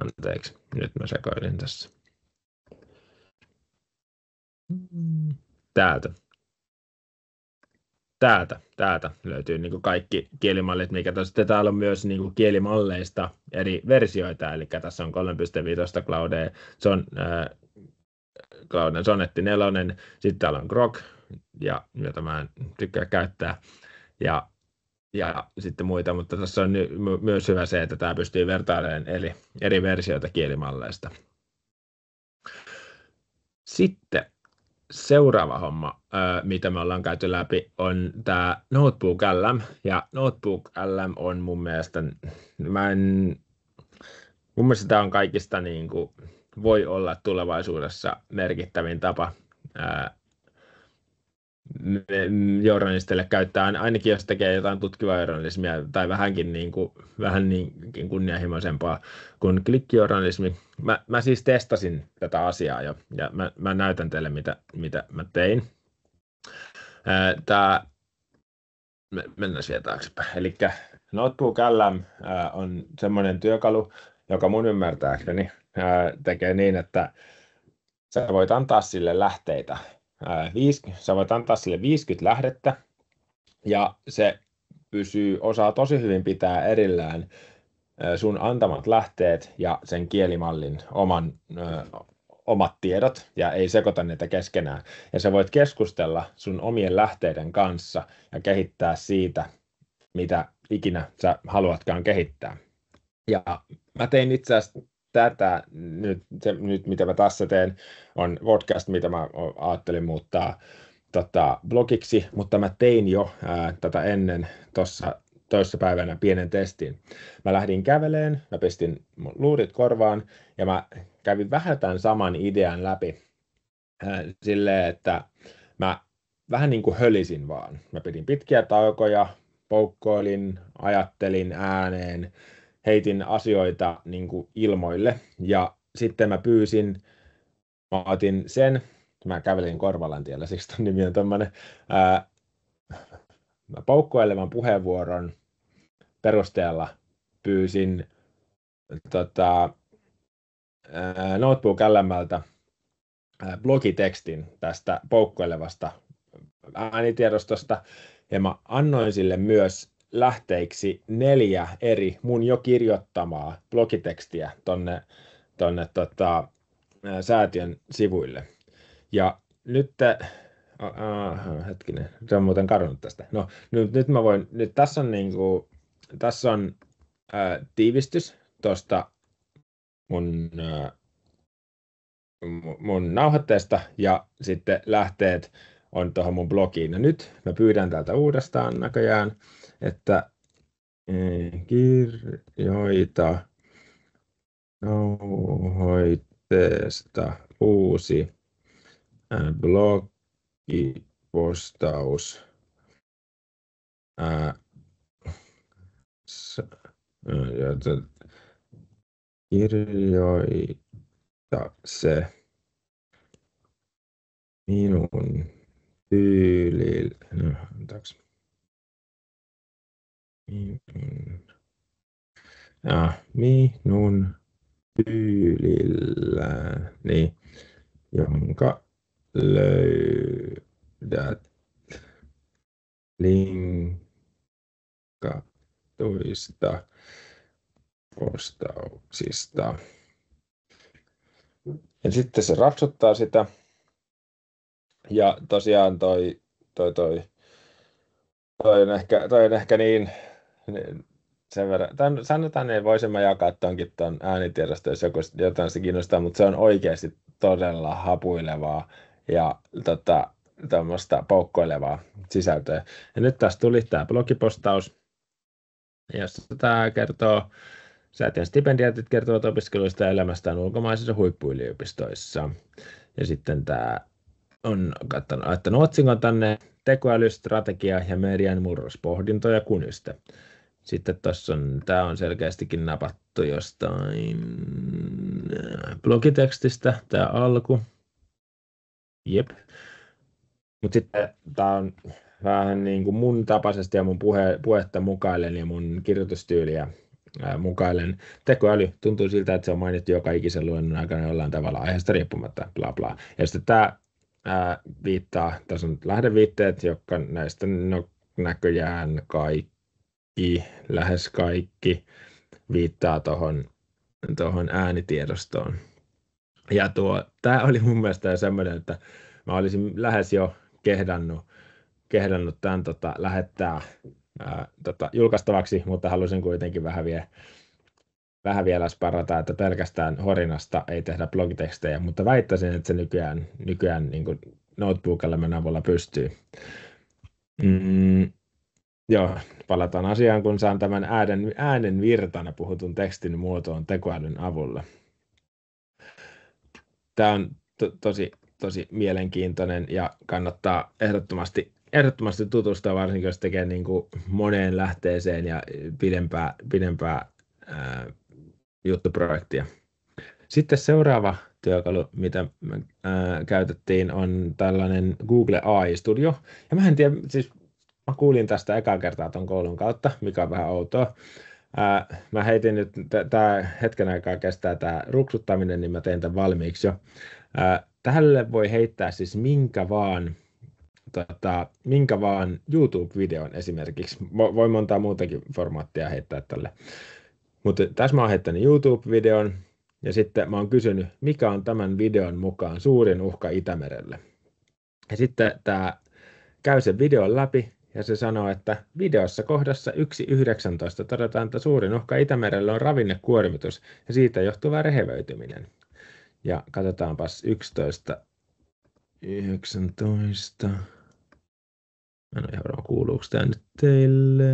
Anteeksi, nyt mä sekoilin tässä. Täältä löytyy niin kuin kaikki kielimallit, mikä sitten täällä on myös niin kuin kielimalleista eri versioita, eli tässä on 3.5 Clauden Sonetti 4, sitten täällä on Grok, jota mä en tykkää käyttää, ja sitten muita, mutta tässä on myös hyvä se, että tämä pystyy vertailemaan eri versioita kielimalleista. Sitten seuraava homma, mitä me ollaan käyty läpi, on tämä Notebook LM. Ja Notebook LM on mun mielestä, tämä on kaikista niin kuin, voi olla tulevaisuudessa merkittävin tapa journalistille käyttää, ainakin jos tekee jotain tutkivaa journalismia tai vähänkin kunnianhimoisempaa kuin klikkijournalismi. Mä siis testasin tätä asiaa jo ja mä näytän teille, mitä mä tein. Mennään vielä taaksepäin. Eli Notebook LM on semmoinen työkalu, joka mun ymmärtääkseni tekee niin, että sä voit antaa sille lähteitä. Sä voit antaa sille 50 lähdettä ja se osaa tosi hyvin pitää erillään sun antamat lähteet ja sen kielimallin omat tiedot ja ei sekoita niitä keskenään. Ja sä voit keskustella sun omien lähteiden kanssa ja kehittää siitä, mitä ikinä sä haluatkaan kehittää. Ja mä tein itse asiassa tätä, nyt mitä mä tässä teen, on podcast, mitä mä ajattelin muuttaa blogiksi, mutta mä tein jo tätä ennen tuossa toissapäivänä pienen testin. Mä lähdin käveleen, mä pistin mun luurit korvaan ja mä kävin vähän tämän saman idean läpi silleen, että mä vähän niin kuin hölisin vaan. Mä pidin pitkiä taukoja, poukkoilin, ajattelin ääneen, heitin asioita niin kuin ilmoille ja sitten mä otin sen, mä kävelin Korvalantiellä, siksi ton nimi on tommonen, mä poukkoilevan puheenvuoron perusteella pyysin Notebook LM:ltä blogitekstin tästä poukkoilevasta äänitiedostosta, ja mä annoin sille myös lähteiksi 4 eri mun jo kirjoittamaa blogitekstiä tonne säätiön sivuille. Ja nyt hetkinen, se on muuten kadonnut tästä. No, nyt mä voin, nyt tässä on tiivistys tuosta mun nauhoitteesta, ja sitten lähteet on tuohon mun blogiin. Ja nyt mä pyydän täältä uudestaan näköjään, että kirjoita nauhoitteesta uusi blogipostaus. Kirjoita se minun tyylillä. No, minun tyylilläni, jonka löydät linkatuista postauksista. Ja sitten se rapsuttaa sitä. Ja tosiaan toi on ehkä niin sen verran. Sanotaan, että voisimme jakaa tuon äänitiedosta, jos jotain se kiinnostaa, mutta se on oikeasti todella hapuilevaa ja tuommoista poukkoilevaa sisältöä. Ja nyt tässä tuli tämä blogipostaus, jossa tämä kertoo, säätiön stipendiaatit kertovat opiskeluista ja elämästään ulkomaisissa huippuyliopistoissa. Ja sitten tämä on laittanut otsikon tänne: tekoälystrategia ja median murrospohdintoja Kunystä. Sitten tämä on selkeästikin napattu jostain blogitekstistä, tämä alku. Jep. Mutta sitten tämä on vähän niin kuin mun tapaisesti ja mun puhetta mukailen ja mun kirjoitustyyliä mukailen. Tekoäly tuntuu siltä, että se on mainittu joka ikisen luennon aikana jollain tavalla aiheesta riippumatta, bla bla. Ja sitten tämä viittaa, tässä on lähdeviitteet, jotka näistä näköjään lähes kaikki viittaa tuohon äänitiedostoon. Ja tämä oli mun mielestä semmoinen, että mä olisin lähes jo kehdannut tämän lähettää julkaistavaksi, mutta halusin kuitenkin vähän vielä sparrata, että pelkästään horinasta ei tehdä blogitekstejä, mutta väittäisin, että se nykyään niin kuin notebookilla avulla pystyy. Joo, palataan asiaan, kun saan tämän äänen virtana puhutun tekstin muotoon tekoälyn avulla. Tämä on tosi mielenkiintoinen ja kannattaa ehdottomasti tutustua, varsinkin jos tekee niin kuin moneen lähteeseen ja pidempää juttuprojektia. Sitten seuraava työkalu, mitä me käytettiin, on tällainen Google AI Studio. Ja mä en tiedä, siis mä kuulin tästä ekaa kertaa ton koulun kautta, mikä on vähän outoa. Mä heitin nyt, tää hetken aikaa kestää tää ruksuttaminen, niin mä tein tämän valmiiksi jo. Tälle voi heittää siis minkä vaan YouTube-videon esimerkiksi. Voi montaa muutakin formaattia heittää tälle. Mutta tässä mä oon heittänyt YouTube-videon, ja sitten mä oon kysynyt, mikä on tämän videon mukaan suurin uhka Itämerelle. Ja sitten tämä käy sen videon läpi, ja se sanoo, että videossa kohdassa 1.19 todetaan, että suurin uhka Itämerelle on ravinnekuormitus, ja siitä johtuva rehevöityminen. Ja katsotaanpas 11.19. Mä en ole ihan varma, kuuluuko tämä nyt teille.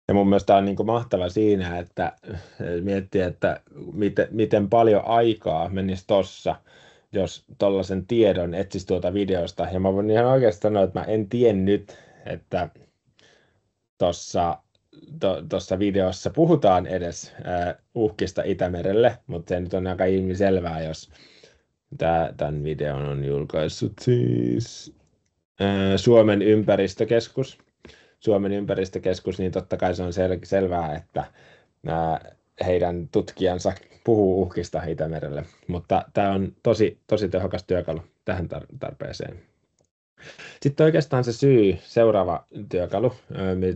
Ja mun mielestä on niin kuin mahtava siinä, että miettii, että miten paljon aikaa menisi tossa, jos tollaisen tiedon etsisi tuolta videosta. Ja mä voin ihan oikeasti sanoa, että mä en tiennyt, että tuossa videossa puhutaan edes uhkista Itämerelle, mutta se nyt on aika ilmiselvää, jos tämän videon on julkaissut siis Suomen ympäristökeskus. Suomen ympäristökeskus, niin totta kai se on selvää, että heidän tutkijansa puhuu uhkista Itämerelle, mutta tämä on tosi tehokas työkalu tähän tarpeeseen. Sitten oikeastaan se seuraava työkalu,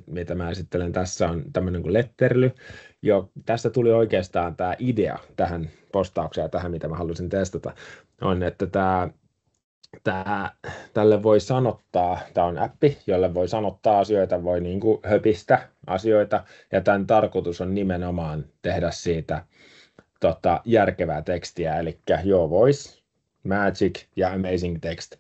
mitä mä esittelen tässä, on tämmöinen kuin letterly. Tästä tuli oikeastaan tämä idea tähän postaukseen ja tähän, mitä mä halusin testata, on, että tälle voi sanottaa, tämä on appi, jolle voi sanottaa asioita, voi niin kuin höpistä asioita, ja tämän tarkoitus on nimenomaan tehdä siitä järkevää tekstiä, eli Your Voice, Magic ja Amazing Text,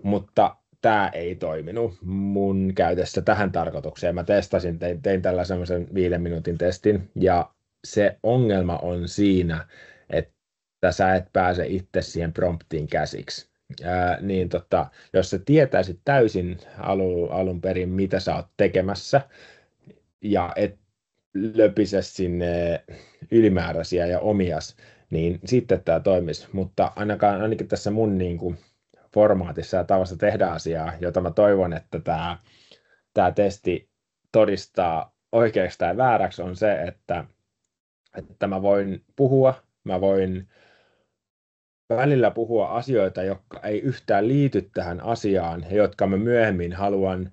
mutta tämä ei toiminut mun käytössä tähän tarkoitukseen. Mä testasin, tein tällä semmoisen 5 minuutin testin, ja se ongelma on siinä, että sä et pääse itse siihen promptiin käsiksi. Jos sä tietäisit täysin alun perin, mitä sä oot tekemässä, ja et löpise sinne ylimääräisiä ja omias, niin sitten tämä toimisi. Mutta ainakin tässä mun niin kuin formaatissa ja tavassa tehdä asiaa, jota mä toivon, että tämä testi todistaa oikeaksi tai vääräksi, on se, että mä voin välillä puhua asioita, jotka ei yhtään liity tähän asiaan, ja jotka mä myöhemmin haluan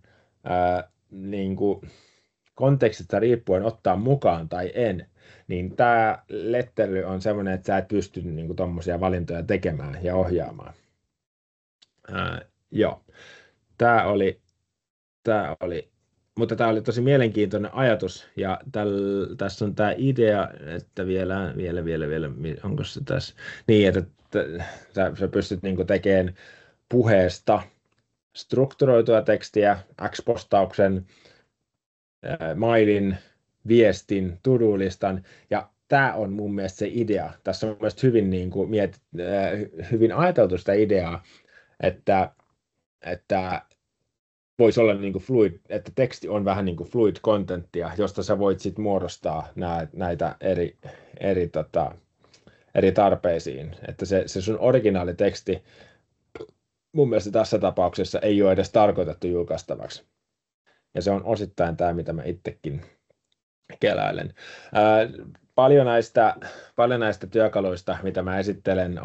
niin kuin kontekstista riippuen ottaa mukaan tai en, niin tämä letterly on semmoinen, että sä et pysty niin kuin tommosia valintoja tekemään ja ohjaamaan. Joo, mutta tämä oli tosi mielenkiintoinen ajatus, ja tässä on tämä idea, että vielä, onko se tässä, niin, että sä pystyt niinku tekemään puheesta strukturoitua tekstiä, X-postauksen, mailin, viestin, to-do-listan, ja tämä on mun mielestä se idea. Tässä on mielestäni hyvin ajateltu sitä ideaa, että voisi olla niin kuin fluid, että teksti on vähän niin kuin fluid contenttia, josta sä voit sit muodostaa näitä eri tarpeisiin. Että se sun originaaliteksti mun mielestä tässä tapauksessa ei ole edes tarkoitettu julkaistavaksi. Ja se on osittain tämä, mitä mä itsekin keläilen. Paljon näistä työkaluista, mitä mä esittelen,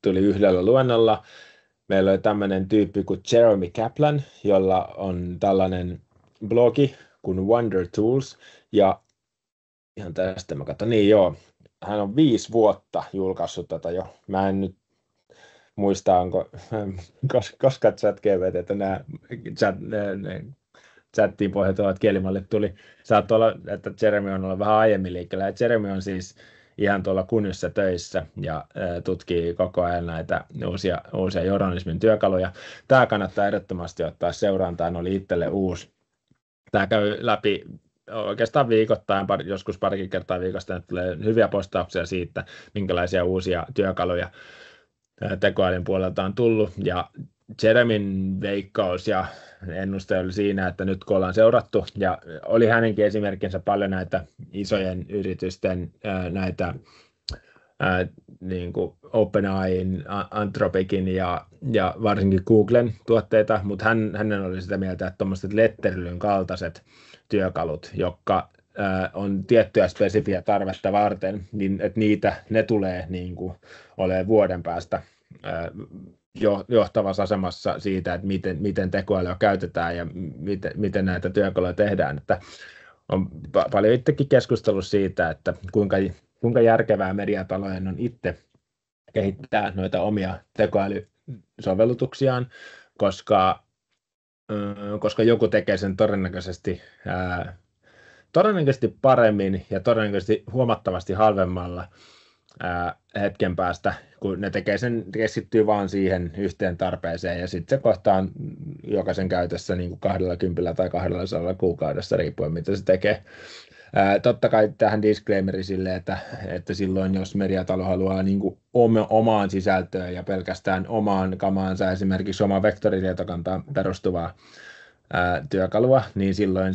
tuli yhdellä luennolla. Meillä oli tämmöinen tyyppi kuin Jeremy Kaplan, jolla on tällainen blogi kuin Wonder Tools. Ja ihan tästä mä katson, niin joo, hän on 5 vuotta julkaissut tätä jo. Mä en nyt muista, koska ChatGPT, että nämä chattiin pohjautuvat kielimallit tuli. Saattaa olla, että Jeremy on ollut vähän aiemmin liikkeellä. Ja Jeremy on siis ihan tuolla Kunyssä töissä ja tutkii koko ajan näitä uusia journalismin työkaluja. Tämä kannattaa ehdottomasti ottaa seurantaan, oli itselle uusi. Tämä käy läpi oikeastaan viikoittain, joskus parikin kertaa viikosta, että tulee hyviä postauksia siitä, minkälaisia uusia työkaluja tekoälyn puolelta on tullut. Ja Jeremyn veikkaus ja ennuste oli siinä, että nyt kun ollaan seurattu, ja oli hänenkin esimerkkinsä paljon näitä isojen yritysten, näitä niin kuin OpenAIin, Anthropicin ja varsinkin Googlen tuotteita, mutta hänen oli sitä mieltä, että tuommoiset letterlyn kaltaiset työkalut, jotka on tiettyä spesifiä tarvetta varten, niin että ne tulee niin kuin olemaan vuoden päästä johtavassa asemassa siitä, että miten tekoälyä käytetään ja miten näitä työkaluja tehdään. Että on paljon itsekin keskustellut siitä, että kuinka järkevää mediatalojen on itse kehittää noita omia tekoälysovellutuksiaan, koska joku tekee sen todennäköisesti paremmin ja todennäköisesti huomattavasti halvemmalla hetken päästä, kun ne tekee sen, keskittyy vaan siihen yhteen tarpeeseen, ja sitten se kohtaa jokaisen käytössä niin kuin 20 tai 200 kuukaudessa, riippuen mitä se tekee. Totta kai tähän disclaimeri sille, että silloin jos mediatalo haluaa niin kuin omaan sisältöön ja pelkästään omaan kamaansa, esimerkiksi omaan vektoritietokantaan perustuvaa työkalua, niin silloin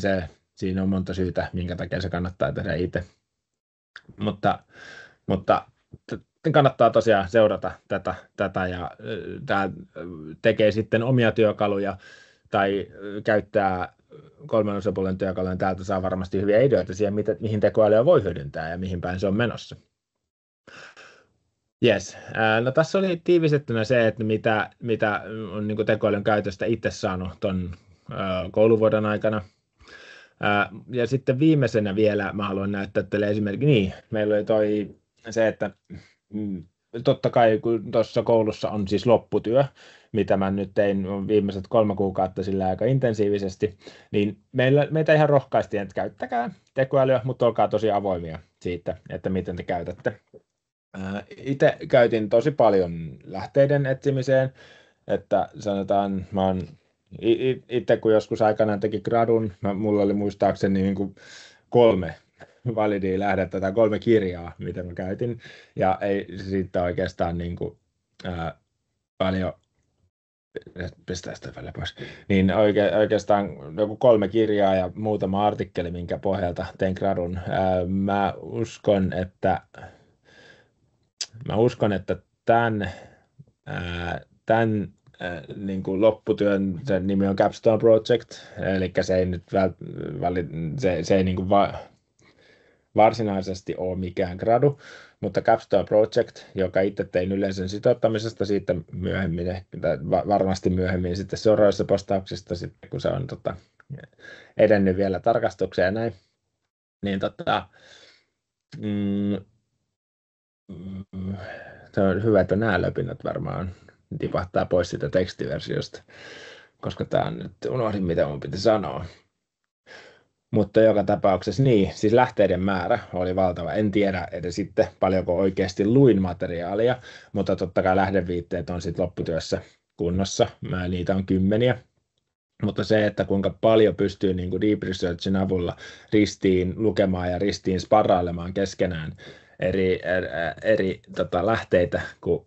siinä on monta syytä, minkä takia se kannattaa tehdä itse. Mutta kannattaa tosiaan seurata tätä ja tämä tekee sitten omia työkaluja tai käyttää kolmen osapuolen työkaluja. Täältä saa varmasti hyviä ideoita siihen, mihin tekoälyä voi hyödyntää ja mihin päin se on menossa. Yes. No tässä oli tiivistettynä se, että mitä on niin kuin tekoälyn käytöstä itse saanut tuon kouluvuoden aikana. Ja sitten viimeisenä vielä mä haluan näyttää teille esimerkiksi, niin, meillä oli se, että totta kai kun tuossa koulussa on siis lopputyö, mitä mä nyt tein viimeiset 3 kuukautta sillä aika intensiivisesti, niin meitä ihan rohkaistiin, että käyttäkää tekoälyä, mutta olkaa tosi avoimia siitä, että miten te käytätte. Itse käytin tosi paljon lähteiden etsimiseen, että sanotaan, mä oon itse kun joskus aikanaan teki gradun, mulla oli muistaakseni niin kuin 3 validia lähdettä tai 3 kirjaa, mitä mä käytin, ja ei siitä oikeastaan niin kuin, paljon, pistää sitä välillä pois, niin oikeastaan joku 3 kirjaa ja muutama artikkeli, minkä pohjalta tein gradun. Mä uskon, että tämän niin kuin lopputyön, sen nimi on Capstone Project, eli se ei nyt se ei niin kuin varsinaisesti ole mikään gradu, mutta Capstone Project, joka itse tein yleisen sitouttamisesta, siitä myöhemmin, varmasti myöhemmin sitten seuraavissa postauksista, sitten kun se on edennyt vielä tarkastukseen ja näin, niin se on hyvä, että nämä löpinät varmaan tipahtaa pois sitä tekstiversiosta, koska tämä on nyt, unohdin mitä mun piti sanoa. Mutta joka tapauksessa niin, siis lähteiden määrä oli valtava. En tiedä edes sitten paljonko oikeasti luin materiaalia, mutta totta kai lähdeviitteet on sitten lopputyössä kunnossa. Niitä on kymmeniä. Mutta se, että kuinka paljon pystyy niin kuin Deep Researchin avulla ristiin lukemaan ja ristiin sparrailemaan keskenään eri lähteitä, kun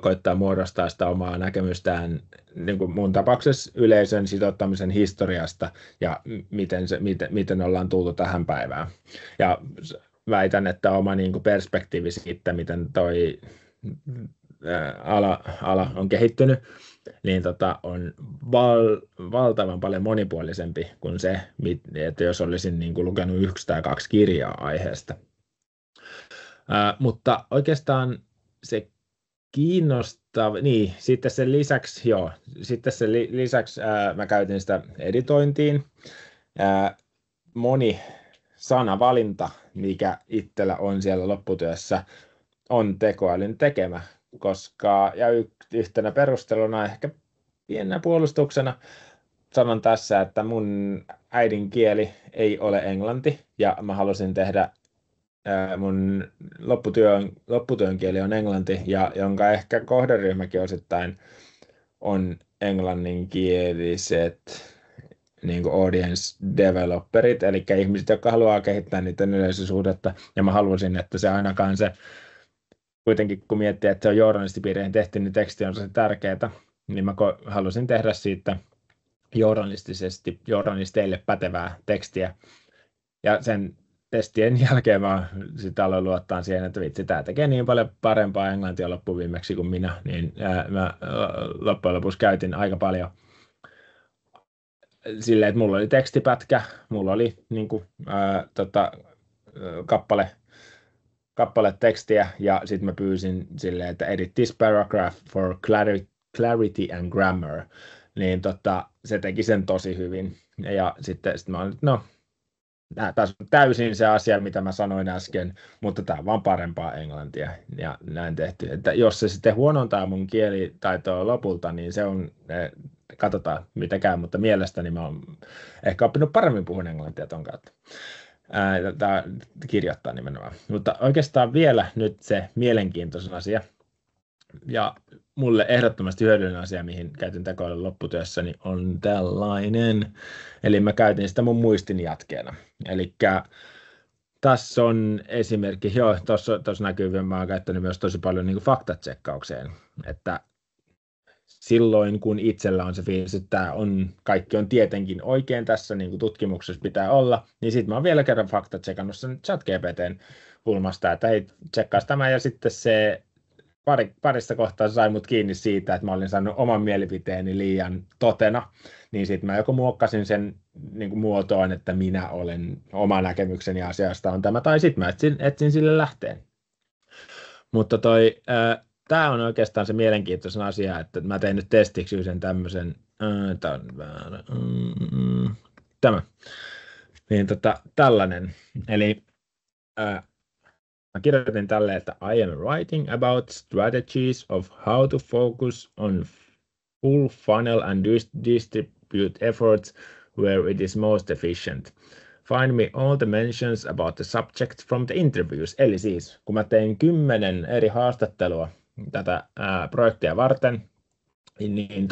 koittaa muodostaa sitä omaa näkemystään niin kuin mun tapauksessa yleisön sitouttamisen historiasta ja miten ollaan tultu tähän päivään. Ja väitän, että oma niin kuin perspektiivi siitä, miten toi ala on kehittynyt, niin on valtavan paljon monipuolisempi kuin se, että jos olisin niin kuin lukenut 1 tai 2 kirjaa aiheesta. Mutta oikeastaan se kiinnostava, niin sitten sen lisäksi mä käytin sitä editointiin. Moni sanavalinta, mikä itsellä on siellä lopputyössä, on tekoälyn tekemä, ja yhtenä perusteluna, ehkä pienenä puolustuksena, sanon tässä, että mun äidinkieli ei ole englanti, ja mä halusin tehdä mun lopputyön kieli on englanti, ja jonka ehkä kohderyhmäkin osittain on englanninkieliset niin kuin audience developerit, eli ihmiset, jotka haluaa kehittää niiden yleisösuhdetta, ja mä halusin, että se ainakaan se, kuitenkin kun miettii, että se on journalistipiirien tehty, niin teksti on se tärkeää, niin mä halusin tehdä siitä journalisteille pätevää tekstiä, ja sen testien jälkeen mä sitten aloin luottaa siihen, että vitsi, tämä tekee niin paljon parempaa englantia loppuviimeksi kuin minä, niin mä loppujen lopuksi käytin aika paljon silleen, että mulla oli tekstipätkä, mulla oli niin kuin, kappale tekstiä, ja sitten mä pyysin silleen, että edit this paragraph for clarity and grammar, niin se teki sen tosi hyvin, ja sitten mä olin, no, tässä on täysin se asia, mitä mä sanoin äsken, mutta tämä on vaan parempaa englantia, ja näin tehty. Että jos se sitten huonontaa mun kielitaitoa lopulta, niin se on, katsotaan mitä käy, mutta mielestäni mä oon ehkä oppinut paremmin puhun englantia ton kautta. Tämä kirjoittaa nimenomaan. Mutta oikeastaan vielä nyt se mielenkiintoinen asia, ja mulle ehdottomasti hyödyllinen asia, mihin käytin tekoälyn lopputyössäni, on tällainen. Eli mä käytin sitä mun muistin jatkeena. Eli tässä on esimerkki, tuossa näkyy, että mä oon käyttänyt myös tosi paljon niin kuin faktatsekkaukseen. Että silloin, kun itsellä on se fiilis, että kaikki on tietenkin oikein tässä, niin kuin tutkimuksessa pitää olla, niin sitten mä oon vielä kerran fakta-tsekannut sen ChatGPT:n pulmasta, että hei, tsekkaas tämä, ja sitten se parissa kohtaa sai mut kiinni siitä, että mä olin saanut oman mielipiteeni liian totena, niin sitten mä joko muokkasin sen niin kuin muotoon, että minä olen, oma näkemykseni asiasta on tämä, tai sitten mä etsin sille lähteen. Mutta tämä on oikeastaan se mielenkiintoisen asia, että mä tein nyt testiksi sen tämmöisen, tämä, niin tällainen, eli mä kirjoitin tälle, että I am writing about strategies of how to focus on full funnel and distribute efforts where it is most efficient. Find me all the mentions about the subject from the interviews. Eli siis, kun mä tein 10 eri haastattelua tätä projektia varten, niin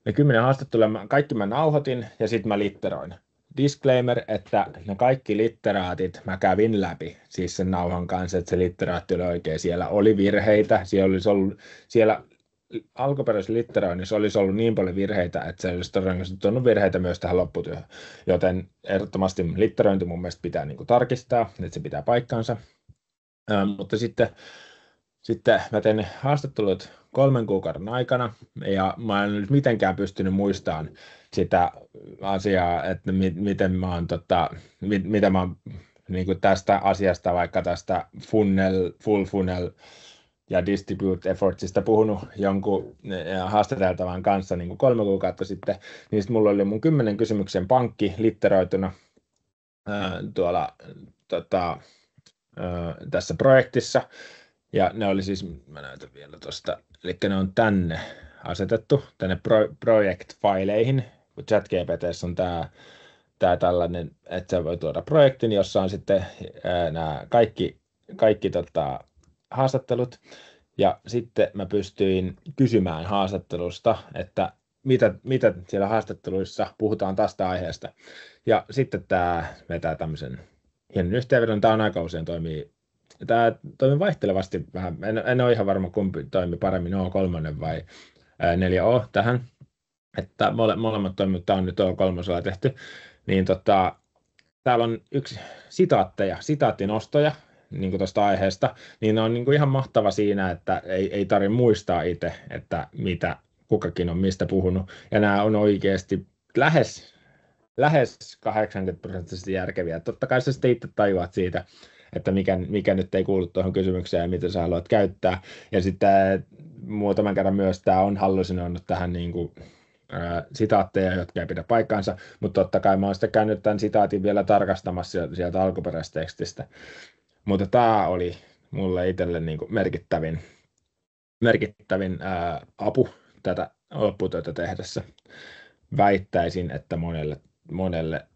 ne 10 haastattelua kaikki mä nauhoitin ja sitten mä litteroin. Disclaimer, että ne kaikki litteraatit mä kävin läpi, siis sen nauhan kanssa, että se litteraatti oli oikein. Siellä oli virheitä, siellä alkuperäisessä litteroinnissa olisi ollut niin paljon virheitä, että se olisi todennäköisesti tuonut virheitä myös tähän lopputyöhön. Joten ehdottomasti litterointi mun mielestä pitää niin kuin tarkistaa, että se pitää paikkansa. Mutta sitten mä tein haastattelut 3 kuukauden aikana, ja mä en nyt mitenkään pystynyt muistamaan sitä asiaa, että miten mä oon, mitä mä oon niin kuin tästä asiasta, vaikka tästä full funnel ja distribute effortsista puhunut jonkun haastateltavan kanssa niin kuin 3 kuukautta sitten, niin sitten mulla oli mun 10 kysymyksen pankki litteroituna tuolla tässä projektissa, ja ne oli siis, mä näytän vielä tuosta, eli ne on tänne asetettu, tänne project-faileihin, kun ChatGPT:ssä on tämä tällainen, että se voi tuoda projektin, jossa on sitten nämä kaikki haastattelut, ja sitten mä pystyin kysymään haastattelusta, että mitä siellä haastatteluissa puhutaan tästä aiheesta. Ja sitten tämä vetää tämmöisen hienon yhteenvedon. Tämä on aika usein toimii vaihtelevasti vähän. En ole ihan varma, kumpi toimii paremmin, O3 vai 4O tähän. Että molemmat toimii, mutta tämä on nyt O3 tehty. Niin täällä on yksi sitaattinostoja, niin kuin tuosta aiheesta, niin ne on niin kuin ihan mahtava siinä, että ei tarvitse muistaa itse, että mitä kukakin on mistä puhunut. Ja nämä on oikeasti lähes 80% järkeviä. Totta kai sä sitten itse tajuat siitä, että mikä nyt ei kuulu tuohon kysymykseen ja mitä sä haluat käyttää. Ja sitten muutaman kerran myös tämä on hallusinoinut tähän niin kuin sitaatteja, jotka ei pidä paikkaansa, mutta totta kai mä oon sitten käynyt tämän sitaatin vielä tarkastamassa sieltä alkuperäisestä tekstistä. Mutta tämä oli mulle itselle niin kuin merkittävin apu tätä lopputyötä tehdessä. Väittäisin, että monelle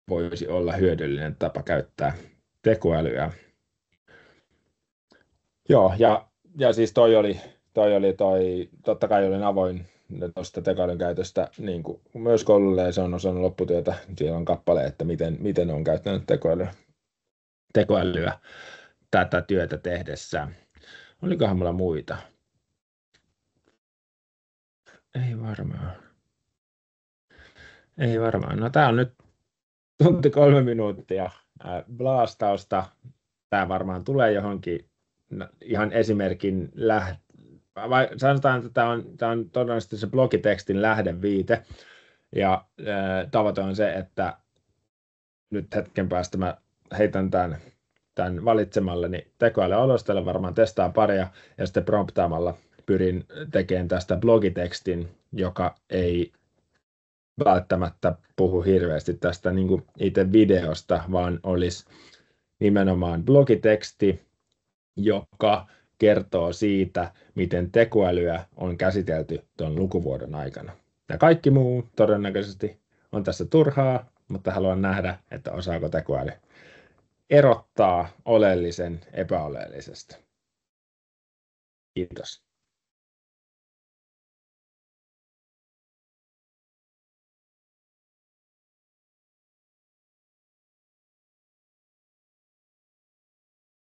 voisi olla hyödyllinen tapa käyttää tekoälyä. Joo, ja siis toi totta kai olin avoin tuosta tekoälyn käytöstä niin kuin myös koululle, ja se on osannut lopputyötä. Siellä on kappale, että miten on käyttänyt tekoälyä tätä työtä tehdessä. Olikohan mulla muita? Ei varmaan. No tää on nyt tunti 3 minuuttia blastausta. Tää varmaan tulee johonkin ihan esimerkin vai sanotaan, että tämä on todennäköisesti se blogitekstin lähdeviite. Ja tavoite on se, että nyt hetken päästä mä heitän tämän valitsemalleni tekoälyalustalle, varmaan testaan paria, ja sitten promptaamalla pyrin tekemään tästä blogitekstin, joka ei välttämättä puhu hirveästi tästä niin kuin itse videosta, vaan olisi nimenomaan blogiteksti, joka kertoo siitä, miten tekoälyä on käsitelty tuon lukuvuoden aikana. Ja kaikki muu todennäköisesti on tässä turhaa, mutta haluan nähdä, että osaako tekoäly erottaa oleellisen epäoleellisesta. Kiitos.